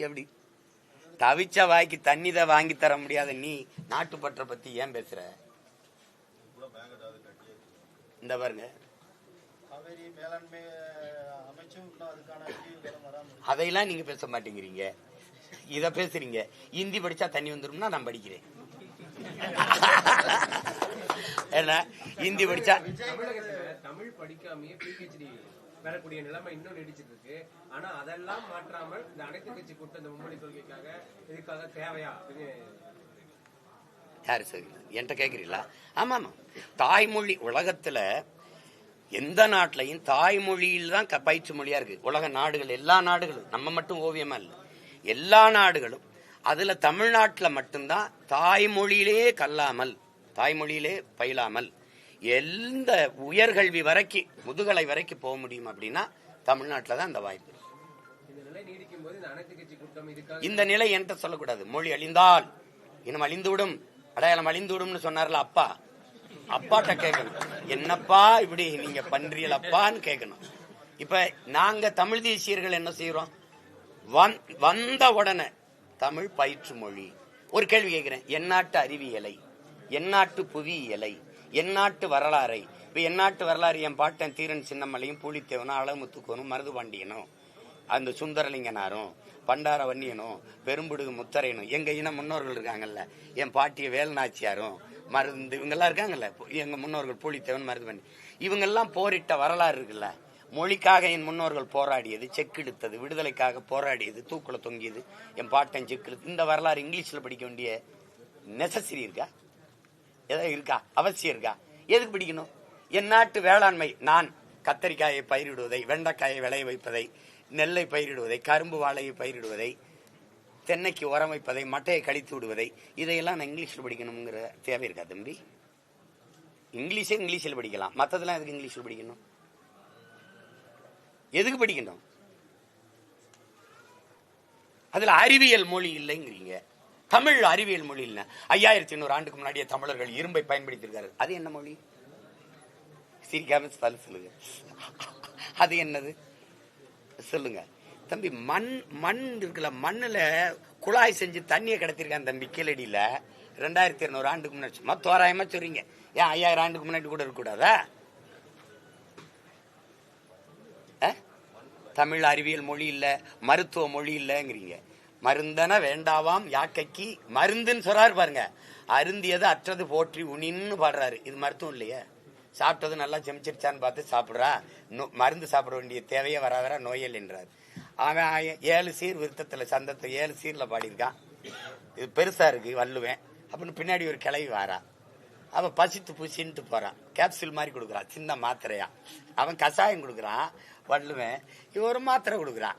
எப்படி தவிச்ச வாய்க்கு தண்ணிதை வாங்கி தர முடியாத நீ நாட்டுப்பற்ற பத்தி ஏன் பேசுற? இந்த பாருங்க, அதையெல்லாம் நீங்க பேச மாட்டேங்கிறீங்க, இத பேசுறீங்க. இந்தி படிச்சா தண்ணி வந்துரும்னா நான் படிக்கிறேன். என்ன இந்தி படிச்சா? தமிழ் படிக்காமயே பிஹெச்டி பெறக்கூடிய நிலைமை இன்னும் நீடிச்சிட்டு இருக்கு. ஆனா அதெல்லாம் மாற்றாமல் இந்த அனைத்து கட்சி கூட்டம் இந்த மும்மொழி கொள்கைக்காக இதுக்காக தேவையா? யாரு சரி என்கிட்ட கேக்குறீங்களா? ஆமா ஆமா, தாய்மொழி உலகத்துல எந்த நாட்டிலையும் தாய்மொழியில் தான் பயிற்சி மொழியா இருக்கு. உலக நாடுகள், எல்லா நாடுகளும், நம்ம மட்டும் ஓவியமா இல்லை, எல்லா நாடுகளும். அதுல தமிழ்நாட்டுல மட்டும்தான் தாய்மொழியிலே கல்லாமல், தாய்மொழியிலே பயிலாமல் எந்த உயர்கல்வி வரைக்கும், முதுகலை வரைக்கும் போக முடியும் அப்படின்னா தமிழ்நாட்டில் தான் அந்த வாய்ப்பு. இந்த நிலை என்கிட்ட சொல்லக்கூடாது. மொழி அழிந்தால் இனம் அழிந்துவிடும், அடையாளம் அழிந்துவிடும் சொன்னார்ல அப்பா, அப்பாட்ட கேட்கணும், என்னப்பா இப்படி நீங்க பண்றீங்கள அப்பான்னு கேட்கணும். இப்ப நாங்க தமிழ் தேசியர்கள் என்ன செய்யறோம்? வந்த உடனே தமிழ் பயிற்று மொழி. ஒரு கேள்வி கேட்கிறேன், எந்நாட்டு அறிவியலை, எந்நாட்டு புவியியலை, எந்நாட்டு வரலாறை. இப்ப எந்நாட்டு வரலாறு என் பாட்டன் தீரன் சின்னமலையும் பூலித்தேவனும் அழகுமுத்துக்கோனும் மருதுபாண்டியனும் அந்த சுந்தரலிங்கனாரும் பண்டார வன்னியனும் பெரும்புடுகு முத்தரையனும் எங்க இன முன்னோர்கள் இருக்காங்கல்ல, என் பாட்டிய வேல்நாச்சியாரும் மருந்து இவங்கெல்லாம் இருக்காங்கல்ல, எங்க முன்னோர்கள் பூலித்தேவன் மருதுபாண்டி, இவங்கெல்லாம் போரிட்ட வரலாறு இருக்குல்ல. மொழிக்காக என் முன்னோர்கள் போராடியது, செக்கெடுத்தது, விடுதலைக்காக போராடியது, தூக்குல தொங்கியது என் பாட்டன் செக்கெடுத்து, இந்த வரலாறு இங்கிலீஷ்ல படிக்க வேண்டிய நெசசரி இருக்கா? ஏதாவது இருக்கா? அவசியம் இருக்கா? எதுக்கு படிக்கணும்? என் நாட்டு வேளாண்மை, நான் கத்தரிக்காயை பயிரிடுவதை, வெண்டைக்காயை விளைய வைப்பதை, நெல்லை பயிரிடுவதை, கரும்பு வாழையை பயிரிடுவதை, தென்னைக்கு உரம் வைப்பதை, மட்டையை கழித்து விடுவதை, இதையெல்லாம் நான் இங்கிலீஷ்ல படிக்கணுங்கிற தேவை இருக்கா தம்பி? இங்கிலீஷில் படிக்கலாம், மற்றதெல்லாம் எதுக்கு இங்கிலீஷ்ல படிக்கணும்? எதுக்கு படிக்கணும்? அதுல அறிவியல் மொழி இல்லைங்கிறீங்க. தமிழ் அறிவியல் மொழி இல்ல. 5500 ஆண்டுக்கு முன்னாடியே தமிழர்கள் இரும்பை பயன்படுத்தியிருக்காரு. அது என்ன மொழி? சிரிக்காம சொல்லுங்க, அது என்னது சொல்லுங்க தம்பி. மண் இருக்குல்ல, மண்ணுல குழாய் செஞ்சு தண்ணியை கடத்திருக்கான் தம்பி, கீழடியில 2200 ஆண்டுக்கு முன்னாடி சும்மா தோராயமா சொல்றீங்க. ஏன் 5000 ஆண்டுக்கு முன்னாடி கூட இருக்கக்கூடாதா? தமிழ் அறிவியல் மொழி இல்ல, மருத்துவ மொழி இல்லைங்கிறீங்க. மருந்தன வேண்டாவாம் யாக்கைக்கு மருந்துன்னு சொல்றாரு பாருங்க. அருந்தியது அற்றது போற்றி உனின்னு பாடுறாரு. இது மருத்துவம் இல்லையா? சாப்பிட்டது நல்லா செமிச்சிருச்சான்னு பார்த்து சாப்பிடுறா. மருந்து சாப்பிட வேண்டிய தேவையே வராதரா நோயல் என்றார். அவன் 7 சீர் விருத்தத்துல சந்தத்தை 7 சீர்ல பாடியிருக்கான். இது பெருசா இருக்கு வள்ளுவேன் அப்படின்னு பின்னாடி ஒரு கிளவி வாரா. அவன் பசித்து பூசின்ட்டு போறான். கேப்சூல் மாதிரி கொடுக்குறான், சின்ன மாத்திரையா. அவன் கஷாயம் கொடுக்குறான் வள்ளுவேன், இவன் ஒரு மாத்திரை கொடுக்குறான்.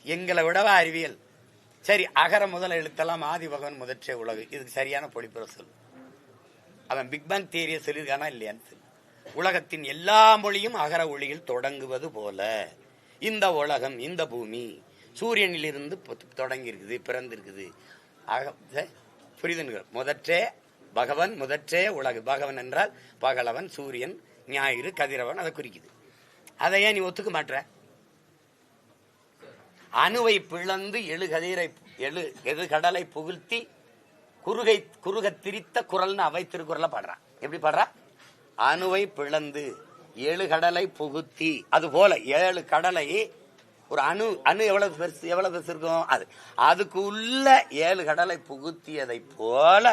எங்களை விடவா அறிவியல்? சரி, அகர முதல எழுத்தெல்லாம் ஆதி பகவன் முதற்றே உலகு, இதுக்கு சரியான பொழிப்புற சொல். அவன் பிக் பேங் தியரியை சொல்லியிருக்கானா இல்லையான்னு. உலகத்தின் எல்லா மொழியும் அகர ஒளியில் தொடங்குவது போல இந்த உலகம், இந்த பூமி சூரியனிலிருந்து தொடங்கி இருக்குது, பிறந்திருக்குது. புரிதுங்க? முதற்றே பகவன், முதற்றே உலகு. பகவன் என்றால் பகலவன், சூரியன், ஞாயிறு, கதிரவன், அதை குறிக்குது. அதை ஏன் நீ ஒத்துக்க மாட்ட? அணுவை பிளந்து எழுகடலை புகுத்தி குறுக திரித்த குரல்னு அவை திருக்குறளை பாடுறான். எப்படி பாடுறா? அணுவை பிளந்து 7 கடலை புகுத்தி. அது போல 7 கடலை ஒரு அணு எவ்வளவு பெருசு இருக்கும், அதுக்கு உள்ள 7 கடலை புகுத்தியதை போல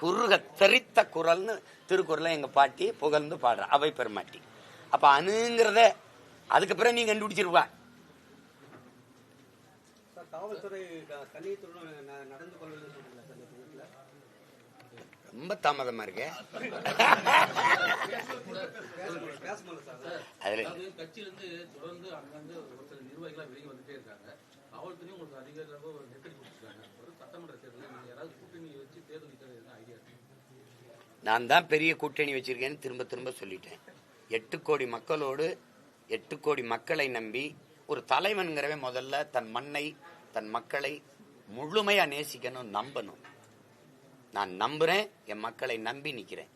குறுக தெரித்த குரல்னு திருக்குறளை எங்க பாட்டி புகழ்ந்து பாடுற அவை பெருமாட்டி. அப்ப அணுங்கிறத அதுக்கப்புறம் நீ கண்டுபிடிச்சிருவா. காவல்துறை நடந்து கொள்வது ரொம்ப தாமதமா இருக்கு. கட்சியிலிருந்து தொடர்ந்து அங்கிருந்து ஒரு சில நிர்வாகிகள் வெளியே வந்துட்டே இருக்காங்க. காவல்துறையும் உங்களுக்கு அதிகாரிகளாக ஒரு நெருக்கடி கொடுத்துருக்காங்க. ஒரு சட்டமன்ற தேர்தலில் நீங்க யாராவது கூட்டணி வச்சு தேர்தல் நிற்கிறது ஐடியா? நான் தான் பெரிய கூட்டணி வச்சிருக்கேன்னு திரும்ப திரும்ப சொல்லிட்டேன். 8 கோடி மக்களோடு 8 கோடி மக்களை நம்பி ஒரு தலைவன்கிறவன் முதல்ல தன் மண்ணை தன் மக்களை முழுமையா நேசிக்கணும், நம்பணும். நான் நம்புறேன், என் மக்களை நம்பி நிக்கிறேன்.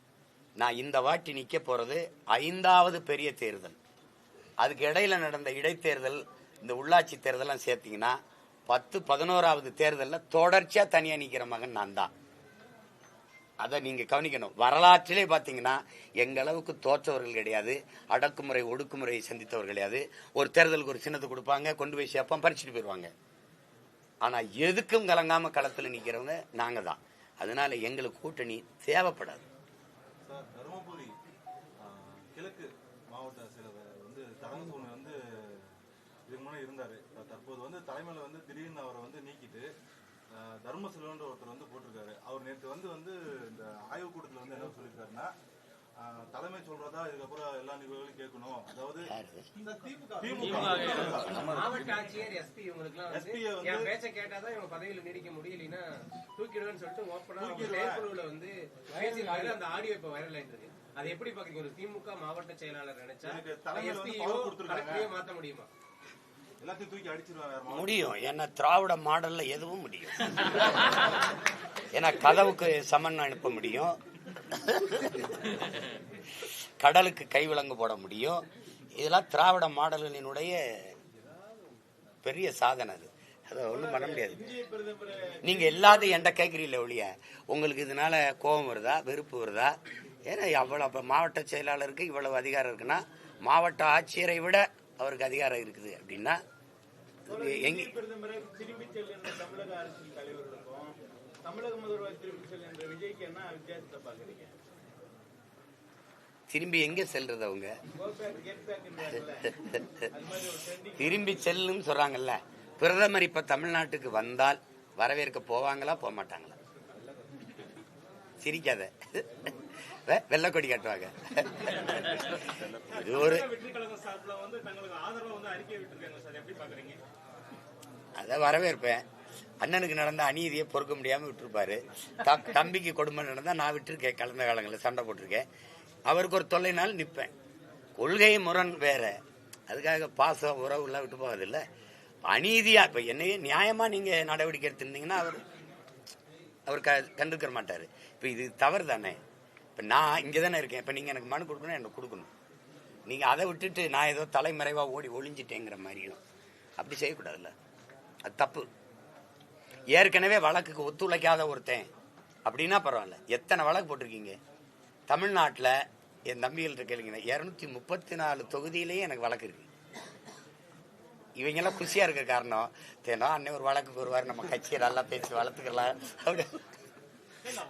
நான் இந்த வாட்டி நிக்க போறது 5வது பெரிய தேர்தல். அதுக்கு இடையில நடந்த இடைத்தேர்தல், இந்த உள்ளாட்சி தேர்தலாம் சேர்த்தீங்கன்னா 10, 11வது தேர்தலில் தொடர்ச்சியா தனியா நிக்கிற மகன் நான் தான். அதை நீங்க கவனிக்கணும். வரலாற்றிலே பாத்தீங்கன்னா எங்க அளவுக்கு தோற்றவர்கள் கிடையாது, அடக்குமுறை ஒடுக்குமுறையை சந்தித்தவர்கள் கிடையாது. ஒரு தேர்தலுக்கு ஒரு சின்னத்தை கொடுப்பாங்க, கொண்டு போய் சேர்ப்போம், பறிச்சுட்டு போயிடுவாங்க. ஆனா எதுக்கும் கலங்காம களத்துல நிக்கிறவங்க நாங்க தான். அதனால எங்களுக்கு கூட்டணி தேவைப்படாது. தருமபுரி கிழக்கு மாவட்ட செயலர் தரங்கசோனி இதுக்கு முன்னாடி இருந்தாரு. தற்போது தலைமையில திடீர்னு அவரை நீக்கிட்டு தர்மசெல்வன்ற ஒருத்தர் போட்டிருக்காரு. அவர் நேற்று இந்த ஆய்வு கூட்டத்தில் என்ன சொல்லியிருக்காருன்னா, தலைமை சொல்றதா இதுக்கப்புறம் எல்லா நிகழ்வுகளையும் கேட்கணும். அதாவது மாவட்ட ஆட்சியர் எஸ்பி இவங்களுக்கு பேச்ச கேட்டாதான் இவங்க பதவியில நீடிக்க முடியலன்னா தூக்கிடுவேன்னு சொல்லிட்டு ஓப்பனா செயற்குழுல பேசியிருக்காரு. அந்த ஆடியோ இப்ப வைரல் ஆயிட்டு இருக்கு. அதை எப்படி பாக்குறீங்க? ஒரு திமுக மாவட்ட செயலாளர் நினைச்சா எஸ்பி மாத்த முடியுமா? எல்லாத்தையும் தூக்கி அடிச்சிருவாங்க. முடியும். ஏன்னா திராவிட மாடல்ல எதுவும் முடியும். ஏன்னா கதவுக்கு சமன் அனுப்ப முடியும், கடலுக்கு கைவிலங்கு போட முடியும். இதெல்லாம் திராவிட மாடல்களினுடைய பெரிய சாதனை. அதை ஒன்றும் பண்ண முடியாது. நீங்க எல்லாத்தையும் என்கிட்ட கேட்குறீங்களே ஒழிய உங்களுக்கு இதனால கோபம் வருதா, வெறுப்பு வருதா? ஏன்னா அவ்வளவு மாவட்ட செயலாளருக்கு இவ்வளவு அதிகாரம் இருக்குன்னா, மாவட்ட ஆட்சியரை விட அவருக்கு அதிகாரம் இருக்குது அப்படின்னா எங்க திரும்பி செல்கின்ற தமிழக அரசியல் தலைவர்களுக்கும் தமிழக முதல்வர் திரும்பி செல்கின்ற விஜய்க்கு என்ன வித்தியாசத்தை பாக்குறீங்க? திரும்பி எங்க செல்றது? அவங்க திரும்பி செல்லும் சொல்றாங்கல்ல. பிரதமர் இப்ப தமிழ்நாட்டுக்கு வந்தால் வரவேற்க போவாங்களா, போக மாட்டாங்களா? சிரிக்காத, வெள்ளக்கொடி காட்டுவாங்க. இது ஒரு அத வரவேற்பேன். அண்ணனுக்கு நடந்த அநீதியை பொறுக்க முடியாம விட்டுருப்பாரு. தம்பிக்கு கொடுமை நடந்தா நான் விட்டுருக்கேன். கலந்த காலங்களில் சண்டை போட்டிருக்கேன். அவருக்கு ஒரு தொல்லைனாலும் நிற்பேன். கொள்கை முரண் வேற, அதுக்காக பாசம் உறவு எல்லாம் விட்டு போவதில்லை. அநீதியா இப்ப என்னையே நியாயமா நீங்க நடவடிக்கை எடுத்திருந்தீங்கன்னா அவர் கண்டுக்கிற மாட்டாரு. இப்ப இது தவறு தானே. இப்ப நான் இங்கதானே இருக்கேன். இப்ப நீங்க எனக்கு மனு கொடுக்கணும், எனக்கு கொடுக்கணும். நீங்க அதை விட்டுட்டு நான் ஏதோ தலைமறைவா ஓடி ஒளிஞ்சிட்டேங்கிற மாதிரியும் அப்படி செய்யக்கூடாதுல்ல. அது தப்பு. ஏற்கனவே வழக்குக்கு ஒத்துழைக்காத ஒருத்தன் அப்படின்னா பரவாயில்ல. எத்தனை வழக்கு போட்டிருக்கீங்க தமிழ்நாட்டில்? என் தம்பிகள்கிட்ட கேளுங்க. 234 தொகுதியிலேயே எனக்கு வழக்கு இருக்கு. இவங்கெல்லாம் குஷியா இருக்க காரணம் தேனோ அன்னை ஒரு வழக்குக்கு வருவார், நம்ம கட்சியை நல்லா பேசி வளர்த்துக்கலாம் அப்படி.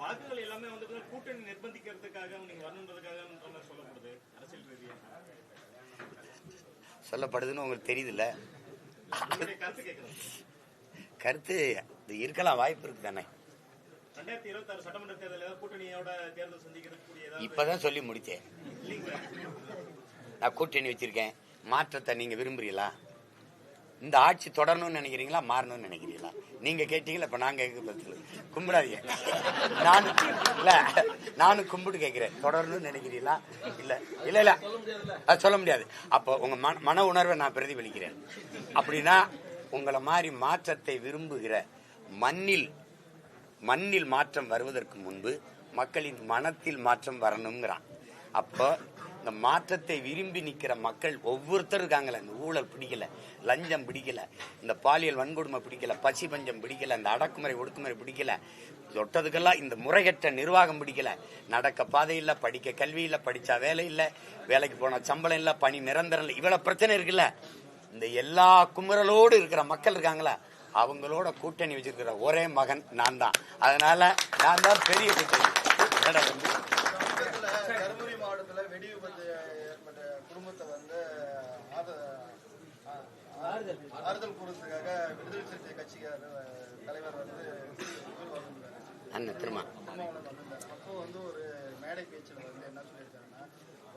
வாக்குகள் எல்லாமே வந்து கூட்டணி நிர்பந்திக்கிறதுக்காக நீங்க வரணுன்றதுக்காக சொல்லப்படுது, அரசியல் ரீதியா சொல்லப்படுதுன்னு உங்களுக்கு தெரியுதுல்ல? கருத்து கேட்கணும். கருத்து இது இருக்கலாம், வாய்ப்பு இருக்கு தானே. 2026 சட்டமன்ற தேர்தலில் கூட்டணியோட தேர்தல் சந்திக்கிறதுக்கு இப்பதான் சொல்லி முடிச்சேன். நான் கூட்டணி வச்சிருக்கேன். மாற்றத்தை நீங்க விரும்புறீங்களா? இந்த ஆட்சி தொடரணும்னு நினைக்கிறீங்களா, மாறணும்னு நினைக்கிறீங்களா? நீங்க கேட்டீங்களா, இப்ப நான் கேட்க பதில் கும்பிடாதீங்க. நானும் கும்பிட்டு கேட்கிறேன். தொடரணும்னு நினைக்கிறீங்களா? இல்ல இல்ல இல்ல அது சொல்ல முடியாது. அப்போ உங்க மன உணர்வை நான் பிரதிபலிக்கிறேன். அப்படின்னா உங்களை மாதிரி மாற்றத்தை விரும்புகிற மண்ணில் மாற்றம் வருவதற்கு முன்பு மக்களின் மனத்தில் மாற்றம் வரணுங்கிறான். அப்போ இந்த மாற்றத்தை விரும்பி நிற்கிற மக்கள் ஒவ்வொருத்தர் இருக்காங்களே. இந்த ஊழல் பிடிக்கல, லஞ்சம் பிடிக்கல, இந்த பாலியல் வன்கொடுமை பிடிக்கல, பசி பஞ்சம் பிடிக்கல, இந்த அடக்குமுறை ஒடுக்குமுறை பிடிக்கல, தொட்டதுக்கெல்லாம் இந்த முறையற்ற நிர்வாகம் பிடிக்கல, நடக்க பாதை இல்லை, படிக்க கல்வி இல்லை, படிச்சா வேலை இல்லை, வேலைக்கு போன சம்பளம் இல்லை, பணி நிரந்தரம் இல்லை, இவ்வளவு பிரச்சனை இருக்குல்ல. இந்த எல்லா குமுறலோடு இருக்கிற மக்கள் இருக்காங்களா, அவங்களோட கூட்டணி வச்சிருக்கிற ஒரே மகன் நான் தான். அதனால நான் தான் பெரிய கூட்டணி. தருமபுரி மாவட்டத்துல வெடி விபத்து ஏற்பட்ட குடும்பத்தை வந்து ஆறுதல் கூறதுக்காக விடுதலை சிறுத்தை கட்சிக்காரர் தலைவர் வந்து அண்ணன் திருமா அப்போ வந்து ஒரு மேடை பேச்சில் வந்து என்ன சொல்லியிருக்காங்கன்னா,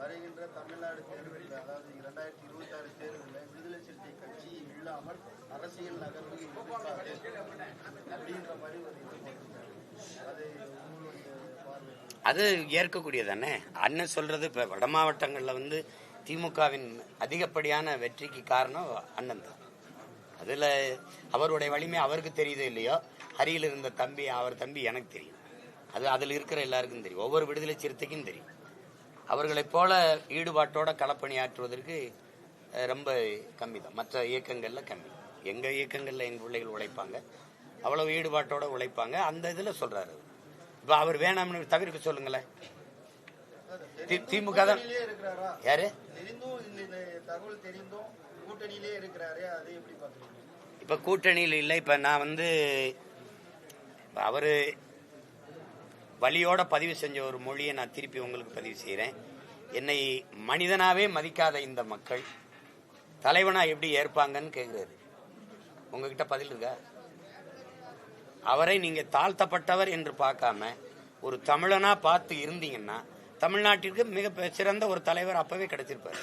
வருகின்ற தமிழ்நாடு தேர்தலில், அதாவது 2026 தேர்தலில் விடுதலை சிறுத்தை கட்சி இல்லாமல் அரசியல் நகர்வு அப்படின்ற மாதிரி ஒரு இது போட்டிருக்காரு. அது உங்களுடைய பார்வை? அது ஏற்கக்கூடியதானே. அண்ணன் சொல்றது. இப்ப வட மாவட்டங்கள்ல வந்து திமுகவின் அதிகப்படியான வெற்றிக்கு காரணம் அண்ணன் தான். அதுல அவருடைய வலிமை அவருக்கு தெரியுதோ இல்லையோ, ஹரியில் இருந்த தம்பி, அவர் தம்பி எனக்கு தெரியும். அது அதில் இருக்கிற எல்லாருக்கும் தெரியும், ஒவ்வொரு விடுதலை சிறுத்தைக்கும் தெரியும். அவர்களைப் போல ஈடுபாட்டோட களப்பணியாற்றுவதற்கு ரொம்ப கம்மி தான், மற்ற இயக்கங்கள்ல கம்மி. எங்க இயக்கங்கள்ல எங்க பிள்ளைகள் உழைப்பாங்க, அவ்வளவு ஈடுபாட்டோட உழைப்பாங்க. அந்த இதுல சொல்றாரு. இப்ப அவர் வேணாம்னு தவிர்க்க சொல்லுங்களேன். திமுக தான் யாரு தகவல் தெரிந்தும் கூட்டணியிலே இருக்கிறாரு, அதை எப்படி பாக்குறீங்க? இப்ப கூட்டணியில் இல்லை. இப்ப நான் வந்து அவரு வலியோட பதிவு செஞ்ச ஒரு மொழியை நான் திருப்பி உங்களுக்கு பதிவு செய்யறேன். என்னை மனிதனாவே மதிக்காத இந்த மக்கள் தலைவனா எப்படி ஏற்பாங்கன்னு கேட்கிறாரு. உங்ககிட்ட பதில் இருக்கா? அவரை நீங்க தாழ்த்தப்பட்டவர் என்று பார்க்காம ஒரு தமிழனா பார்த்து இருந்தீங்கன்னா தமிழ்நாட்டிற்கு மிக சிறந்த ஒரு தலைவர் அப்பவே கிடைச்சிருப்பாரு.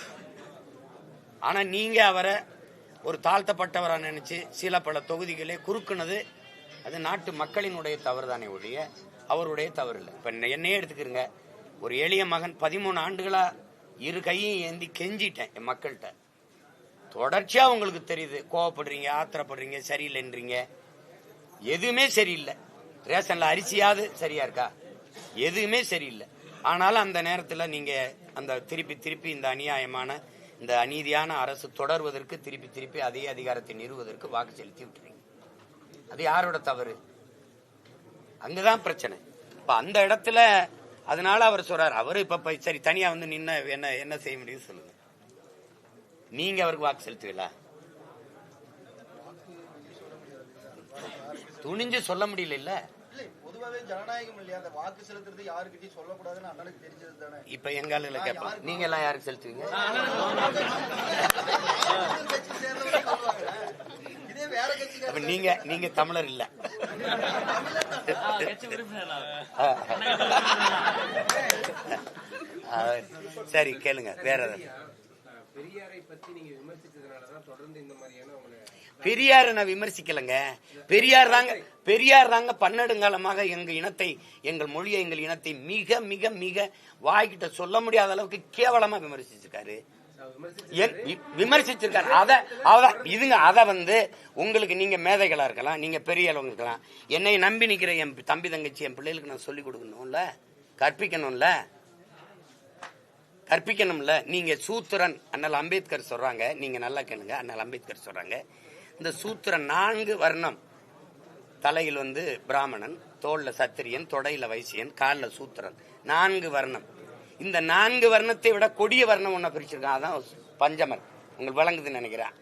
ஆனா நீங்க அவரை ஒரு தாழ்த்தப்பட்டவரா நினைச்சு சில பல தொகுதிகளே குறுக்குனது அது நாட்டு மக்களினுடைய தவறு தானே ஒழிய அவருடைய தவறு இல்லை. இப்ப என்னையே எடுத்துக்கிறங்க. ஒரு எளிய மகன் 13 ஆண்டுகளா இரு கையும் ஏந்தி கெஞ்சிட்டேன் என் மக்கள்கிட்ட. தொடர்ச்சியா உங்களுக்கு தெரியுது, கோவப்படுறீங்க, ஆத்திரப்படுறீங்க, சரியில்லைன்றீங்க. எதுவுமே சரியில்லை. ரேஷன்ல அரிசியாவது சரியா இருக்கா? எதுவுமே சரியில்லை. ஆனாலும் அந்த நேரத்தில் நீங்க அந்த திருப்பி இந்த அநியாயமான இந்த அநீதியான அரசு தொடர்வதற்கு திருப்பி அதே அதிகாரத்தை நிறுவுவதற்கு வாக்கு செலுத்தி விட்டுறீங்க. அது யாரோட தவறு? அங்கதான் பிரச்சனை. இப்ப அந்த இடத்துல அதனால அவர் சொல்றாரு. அவரு இப்ப சரி தனியா வந்து நின்ன என்ன செய்ய முடியும் சொல்லுங்க. நீங்க அவருக்கு வாக்கு செலுத்துவீங்களா? துணிஞ்சு சொல்ல முடியல. இல்ல பொதுவாகவே ஜனநாயகம் இல்லையா, அந்த வாக்கு செலுத்துறது யாருக்கிட்டையும் சொல்லக்கூடாதுன்னு அண்ணனுக்கு தெரிஞ்சது தானே. இப்ப எங்க ஆளுல கேட்பாங்க, நீங்க எல்லாம் யாருக்கு செலுத்துவீங்க? இதே வேற கட்சி. அப்ப நீங்க தமிழர் இல்ல. சரி கேளுங்க. வேற பெரியாரை பத்தி நீங்க விமர்சித்ததுனாலதான் தொடர்ந்து இந்த மாதிரியான பெரியார நான் விமர்சிக்கலங்க. பெரியார் தாங்க பன்னெடுங்காலமாக எங்க இனத்தை, எங்கள் மொழியை, எங்கள் இனத்தை மிக மிக மிக வாய்கிட்ட சொல்ல முடியாத அளவுக்கு கேவலமா விமர்சிச்சிருக்காரு. இதுங்க அத வந்து உங்களுக்கு நீங்க மேதைகளா இருக்கலாம், நீங்க பெரிய அளவுங்க இருக்கலாம். என்னை நம்பி நிக்கிற என் தம்பி தங்கச்சி என் பிள்ளைகளுக்கு நான் சொல்லிக் கொடுக்கணும்ல, கற்பிக்கணும்ல. நீங்க சூத்திரன் அண்ணல் அம்பேத்கர் சொல்றாங்க, நீங்க நல்லா கேளுங்க. அண்ணல் அம்பேத்கர் சொல்றாங்க, இந்த சூத்திரன் 4 வர்ணம் தலையில் வந்து பிராமணன், தோல்ல சத்திரியன், தொடையில வைசியன், காலில் சூத்திரன், 4 வர்ணம். இந்த 4 வர்ணத்தை விட கொடிய வர்ணம் ஒன்ன பிரிச்சிருக்கான், அதான் பஞ்சமர். உங்களுக்கு விளங்குதுன்னு நினைக்கிறேன்.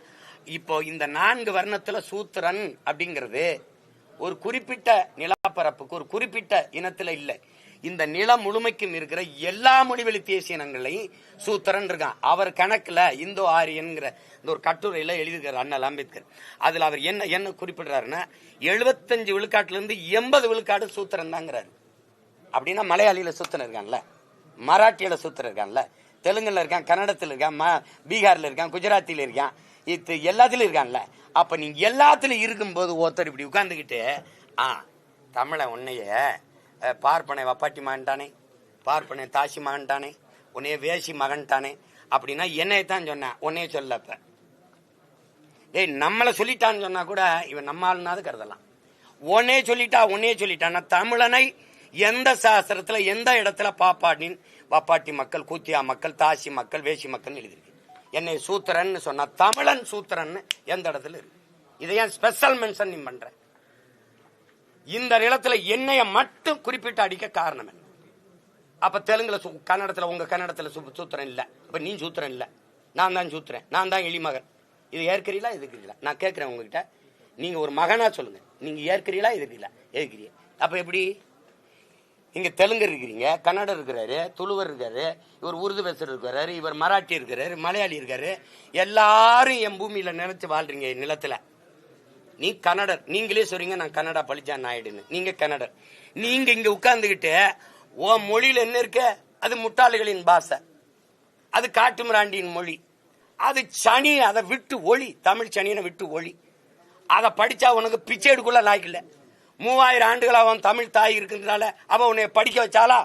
இப்போ இந்த 4 வர்ணத்துல சூத்திரன் அப்படிங்கிறது ஒரு குறிப்பிட்ட நிலப்பரப்புக்கு, ஒரு குறிப்பிட்ட இனத்துல இல்லை, இந்த நிலம் முழுமைக்கும் இருக்கிற எல்லா மொழிவெளி தேசிய இனங்களையும் சூத்திரன் இருக்கான். அவர் கணக்குல இந்தோ ஆரியன்கிற இந்த ஒரு கட்டுரையில எழுதியிருக்காரு அண்ணல் அம்பேத்கர். அதுல அவர் என்ன குறிப்பிடுறாருன்னா 75 விழுக்காட்டுல இருந்து 80 விழுக்காடு சூத்திரன் தாங்கிறாரு. அப்படின்னா மலையாளியில சூத்திரன் இருக்கான்ல, மராட்டியில சூத்திரன் இருக்கான்ல, தெலுங்குல இருக்கான், கன்னடத்துல இருக்கான், பீகார்ல இருக்கான், குஜராத்தில இருக்கான், இது எல்லாத்திலும் இருக்கான்ல. அப்ப நீங்க எல்லாத்திலும் இருக்கும்போது ஒருத்தர் இப்படி உட்கார்ந்துகிட்டு தமிழ உன்னைய பார்ப்பனை வப்பாட்டி மகன்டானே, பார்ப்பனை தாசி மகன்டானே, உன்னைய வேசி மகன்டானே அப்படின்னா என்னையத்தான் சொன்ன, உன்னைய சொல்லப்ப டேய் நம்மளை சொல்லிட்டான்னு சொன்னா கூட இவன் நம்ம ஆளுனாது கருதலாம். உன்னே சொல்லிட்டான். தமிழனை எந்த சாஸ்திரத்துல எந்த இடத்துல பாப்பாட்டின் வப்பாட்டி மக்கள், கூத்தியா மக்கள், தாசி மக்கள், வேசி மக்கள் எழுதிருக்கு. என்னை சூத்திரன் சொன்னா தமிழன் சூத்திரன் எந்த இடத்துல இருக்கு? இதை ஏன் ஸ்பெஷல் மென்ஷன் நீ பண்ற? இந்த நிலத்துல என்னைய மட்டும் குறிப்பிட்டு அடிக்க காரணம் என்ன? அப்ப தெலுங்குல கன்னடத்துல உங்க கன்னடத்துல சூத்திரன் இல்ல, அப்ப நீ சூத்திரன் இல்ல, நான் தான் சூத்திரன், நான் தான் எளிமகன். இது ஏற்கிறீங்களா எதுக்குறீங்களா? நான் கேட்கிறேன் உங்ககிட்ட, நீங்க ஒரு மகனா சொல்லுங்க, நீங்க ஏற்கிறீங்களா எதுக்குறீங்களா? எதுக்குறீங்க. அப்ப எப்படி இங்க தெலுங்கு இருக்கிறீங்க, கன்னடம் இருக்கிறாரு, துளுவர் இருக்காரு, இவர் உருது பேசுறது இருக்கிறாரு, இவர் மராட்டி இருக்கிறாரு, மலையாளி இருக்காரு, எல்லாரும் என் பூமியில நினைச்சு வாழ்றீங்க நிலத்துல. நீ கன்னடர், நீங்களே சொல்றீங்க நான் கன்னடா பழிச்சான் நாயுடுன்னு, நீங்க கன்னடர். நீங்க இங்க உட்கார்ந்துகிட்டு ஓ மொழியில என்ன இருக்க, அது முட்டாளிகளின் பாஷை, அது காட்டுமிராண்டியின் மொழி, அது சனி, அதை விட்டு ஒளி, தமிழ் சனியனை விட்டு ஒளி. அதை படிச்சா உனக்கு பிச்சை எடுக்குள்ள லாய்க்கல. 3000 ஆண்டுகள் அவன் தமிழ் தாய் இருக்கிறதுனால அவன் உன்னை படிக்க வச்சாலா?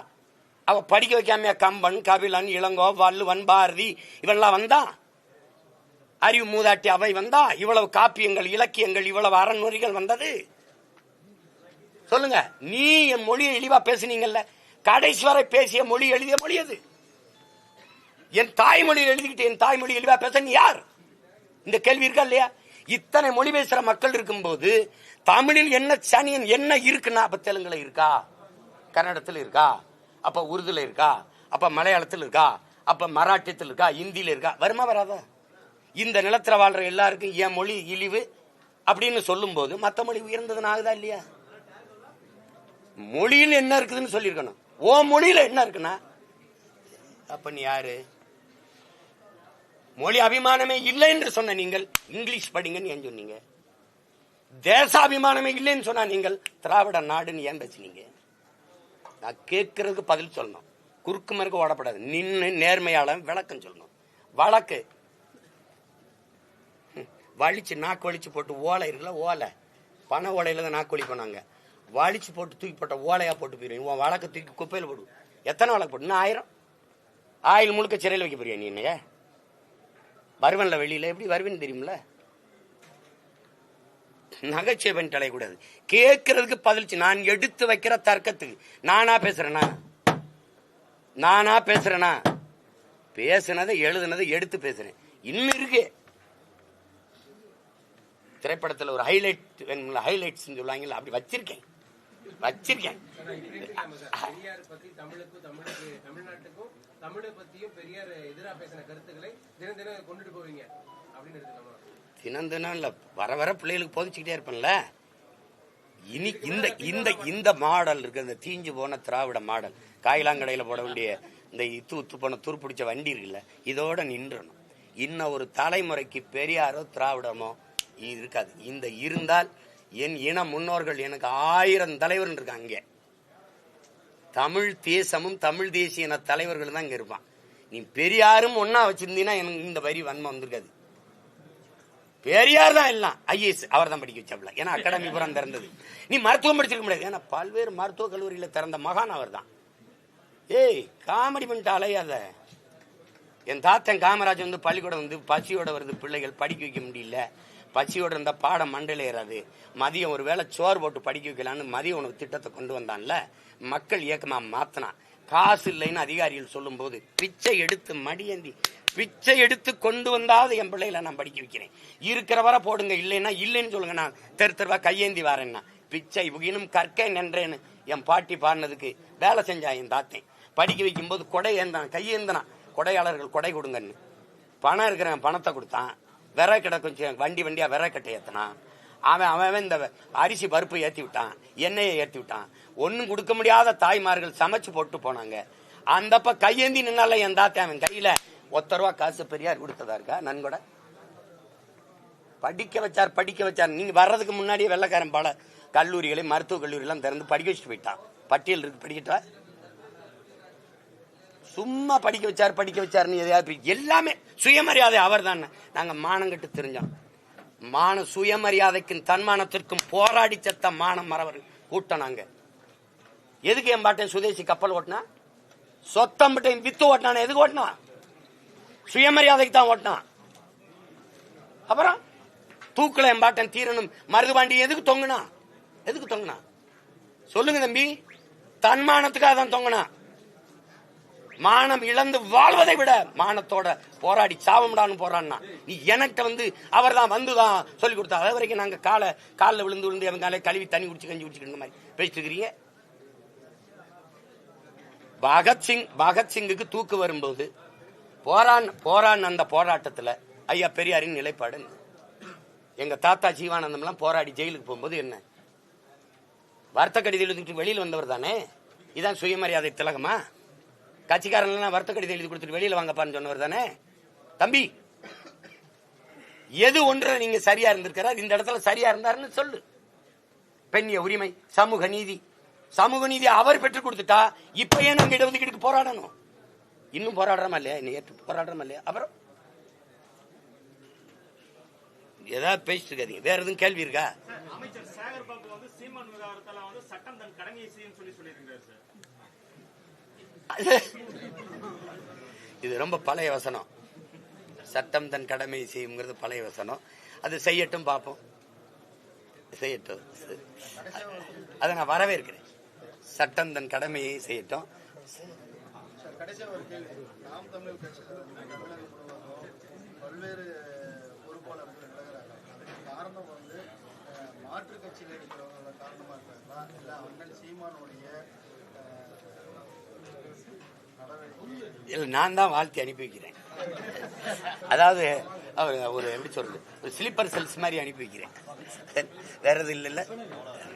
அவ படிக்க வைக்காமையா கம்பன், கபிலன், இளங்கோ, வள்ளுவன், பாரதி இவெல்லாம் வந்தான்? அறிவு மூதாட்டி அவை வந்தா? இவ்வளவு காப்பியங்கள், இலக்கியங்கள், இவ்வளவு அறநூறிகள் வந்தது? சொல்லுங்க. நீ என் மொழியை இழிவா பேசுனீங்கல்ல, கடைசி வரை பேசிய மொழி எழுதிய மொழி அது. என் தாய்மொழியில் எழுதிக்கிட்டு என் தாய்மொழி இழிவா பேச நீ யார்? இந்த கேள்வி இருக்கா இல்லையா? இத்தனை மொழி பேசுற மக்கள் இருக்கும்போது தமிழில் என்ன சனியன் என்ன இருக்குன்னா, அப்ப தெலுங்குல இருக்கா, கன்னடத்தில் இருக்கா, அப்ப உருதுல இருக்கா, அப்ப மலையாளத்தில் இருக்கா, அப்ப மராட்டியத்தில் இருக்கா, இந்தியில இருக்கா? வருமா வராதா? இந்த நிலத்துல வாழ்ற எல்லாருக்கும் என் மொழி இழிவு அப்படின்னு சொல்லும் போது மத்த மொழி உயர்ந்ததுன்னு ஆகுதா இல்லையா? மொழியில் என்ன இருக்குதுன்னு சொல்லியிருக்கணும். ஓ மொழியில என்ன இருக்குன்னா அப்ப நீ யாரு? மொழி அபிமானமே இல்லை என்று சொன்ன நீங்கள் இங்கிலீஷ் படிங்கன்னு ஏன் சொன்னீங்க? தேசாபிமானமே இல்லைன்னு சொன்னா நீங்கள் திராவிட நாடுன்னு ஏன் பேசுனீங்க? நான் கேட்கறதுக்கு பதில் சொல்லணும், குறுக்கு மறுக்க ஓடப்படாது. நின்று நேர்மையாளன் விளக்கம் சொல்லணும். வழக்கு வலிச்சு நாக்கு வலிச்சு போட்டு ஓலை இருக்குல்ல, ஓலை பண ஓலையில தான் நாக்கு வலி பண்ணாங்க, வலிச்சு போட்டு தூக்கி போட்ட ஓலையா போட்டு போயிருவீங்க. உன் வழக்கு தூக்கி குப்பையில் போடு. எத்தனை வழக்கு போட்டு? 1000 ஆயில் முழுக்க சிறையில் வைக்க போறியா நீ? என்னைய வருவன்ல, வெளியில எப்படி வருவேன்னு தெரியுமில்ல? நகைச்சுவை பண்ணிட்டு அலையக்கூடாது. கேட்கறதுக்கு பதில். நான் எடுத்து வைக்கிற தர்க்கத்துக்கு நானா பேசுறேனா? பேசுனதை எழுதுனதை எடுத்து பேசுறேன். இன்னும் இருக்கு திரைப்படத்தில் ஒரு ஹைலைட்ஸ் சொல்லுவாங்கல்ல, அப்படி வச்சிருக்கேன். பெரியார் பத்தி தமிழ்நாட்டுக்கும் தமிழை பத்தியும் பெரியார் எதிராக பேசின கருத்துக்களை தினம் தினம் கொண்டுட்டு போவீங்க அப்படின்னு எடுத்துக்கலாமா? தினம் தினம் இல்ல, வர பிள்ளைகளுக்கு போதிச்சுக்கிட்டே இருப்பேன்ல. இனி இந்த மாடல் இருக்கு, இந்த தீஞ்சு போன திராவிட மாடல், காயிலாங்கடையில போட வேண்டிய இந்த உத்து போன துருப்பிடிச்ச வண்டி இருக்குல்ல, இதோட நின்றணும். இன்னும் ஒரு தலைமுறைக்கு பெரியாரோ திராவிடமோ இருக்காது. இந்த இருந்தால் என் இன முன்னோர்கள் எனக்கு 1000 தலைவர் இருக்காங்க. தமிழ் தேசமும் தமிழ் தேசிய இன தலைவர்கள் தான் இங்க இருப்பான். நீ பெரியாரும் ஒன்னா வச்சிருந்தீங்கன்னா எனக்கு இந்த வரி வன்மை வந்திருக்காது. பெரியார் தான் எல்லாம். ஐஏஎஸ் அவர் தான் படிக்க வச்சாப்ல, ஏன்னா அகாடமி புறம் திறந்தது. நீ மருத்துவம் படிச்சிருக்க முடியாது, ஏன்னா பல்வேறு மருத்துவ கல்லூரியில திறந்த மகான் அவர் தான். ஏய் காமெடி பண்ணிட்டு அலையாத. என் தாத்தன் காமராஜ் வந்து பள்ளிக்கூடம் வந்து பசியோட வருது, பிள்ளைகள் படிக்க வைக்க முடியல, பசியோட இருந்தா பாடம் மண்டையில ஏறாது, மதியம் ஒரு வேளை சோறு போட்டு படிக்க வைக்கலான்னு மதிய உணவு திட்டத்தை கொண்டு வந்தான்ல, மக்கள் இயக்கமா மாத்தினான். காசு இல்லைன்னு அதிகாரிகள் சொல்லும் போது பிச்சை எடுத்து மடியேந்தி பிச்சை எடுத்து கொண்டு வந்தாவது என் பிள்ளைகளை நான் படிக்க வைக்கிறேன். இருக்கிற வர போடுங்க, இல்லைன்னா இல்லைன்னு சொல்லுங்க, நான் தெருவா கையேந்தி வரேன்னா பிச்சை புகினும் கற்கை நின்றேன்னு என் பாட்டி பாடினதுக்கு வேலை செஞ்சான் என் தாத்தேன். படிக்க வைக்கும் போது கொடை ஏந்தான், கையேந்தனான், கொடையாளர்கள் கொடை கொடுங்கன்னு. பணம் இருக்கிறவன் பணத்தை கொடுத்தான், விரை கிட்ட கொஞ்சம் வண்டியா விரை கட்டை ஏத்தினான். அவன் இந்த அரிசி பருப்பு ஏத்தி விட்டான், எண்ணெயை ஏத்தி விட்டான். ஒன்னும் கொடுக்க முடியாத தாய்மார்கள் சமைச்சு போட்டு போனாங்க. அந்தப்ப கையேந்தி நின்னால என் தாத்தேன் அவன் கையில ₹1 காசு பெரியார் கொடுத்ததா இருக்கா நன்கொடை. படிக்க வச்சார். நீங்க வர்றதுக்கு முன்னாடியே வெள்ளக்காரன் பல கல்லூரிகளை மருத்துவ கல்லூரி எல்லாம் திறந்து படிக்க வச்சுட்டு போயிட்டான். பட்டியல் இருக்கு, படிக்கட்டா? சும்மா படிக்க வச்சாருன்னு எதையாவது எல்லாமே சுயமரியாதை அவர் தான். நாங்க மானங்கட்டு தெரிஞ்சோம். சுயமரியாதைக்கும் தன்மானத்திற்கும் போராடி செத்த மானம் மறவர் கூட்டம் நாங்க. எதுக்கு என் பாட்டன் சுதேசி கப்பல் ஓட்டினா? சொத்தம்பட்டையும் வித்து ஓட்டினான். எதுக்கு ஓட்டினா? சுயமரியாதைக்கு தான் ஓட்டினான். அப்புறம் தூக்கல என் பாட்டன் தீரனும் மருதுபாண்டி எதுக்கு தொங்குனா சொல்லுங்க தம்பி. தன்மானத்துக்காக தான் தொங்குனா. மானம் இழந்து வாழ்வதை விட மானத்தோட போராடி சாவம்டான்னு போறான்னா நீ எனக்கு அவர் தான் வந்துதான் சொல்லி கொடுத்தா. அது வரைக்கும் நாங்க காலில் விழுந்து அவங்க காலை கழுவி தண்ணி குடிச்சு கஞ்சி குடிச்சுக்கிற மாதிரி பேசிட்டு இருக்கிறீங்க. பகத்சிங்குக்கு தூக்கு வரும்போது போரான் அந்த போராட்டத்துல ஐயா பெரியாரின் நிலைப்பாடு. எங்க தாத்தா ஜீவானந்தம் எல்லாம் போராடி ஜெயிலுக்கு போகும்போது என்ன வருத்த கடிதம் எழுதிட்டு வெளியில வந்தவர் தானே. இதான் சுயமரியாதை திலகமா? கட்சிக்காரன் வருத்த கடிதம் எழுதி கொடுத்துட்டு வெளியில வாங்கப்பான்னு சொன்னவர் தானே. தம்பி, எது ஒன்று நீங்க சரியா இருந்திருக்கிறார், இந்த இடத்துல சரியா இருந்தாருன்னு சொல்லு. பெண்ணிய உரிமை, சமூக நீதி அவர் பெற்றுக் கொடுத்துட்டா இப்ப ஏன் நாங்க இடஒதுக்கீடுக்கு போராடணும்? இன்னும் போராடுறோமா இல்லையா? இன்னும் போராடுறோமா இல்லையா? அப்புறம் ஏதாவது பேசிட்டு இருக்காதீங்க. வேற எதுவும் கேள்வி இருக்கா? அமைச்சர் சேகர் பாபு சீமான் விவகாரத்தால சட்டம் தன் கடமையை செய்யும் சொல்லியிருக்காரு சார். இது ரொம்ப பழைய வசனம். சட்டம் தன் கடமையை செய்யுங்கிறது பழைய வசனம். அது செய்யட்டும், பார்ப்போம். செய்யட்டும், அதை நான் வரவேற்கிறேன். சட்டம் தன் கடமையை செய்யட்டும். கடைசியாக ஒரு கேள்வி. நாம் தமிழர் கட்சியில் பல்வேறு பொறுப்பாளர்கள் விலகிறாங்க. அதுக்கு காரணம் மாற்று கட்சியில் இருக்கிறவங்க காரணமா இருக்காங்களா, இல்லை அண்ணன் சீமானுடைய நடவடிக்கை? நான் தான் வாழ்த்தி அனுப்பி வைக்கிறேன். அதாவது ஒரு எப்படி சொல்றது, ஒரு ஸ்லீப்பர் செல்ஸ் மாதிரி அனுப்பி வைக்கிறேன். வேற எது இல்ல.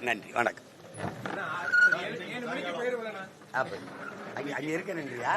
நன்றி, வணக்கம். அங்க இருக்க நன்றியா?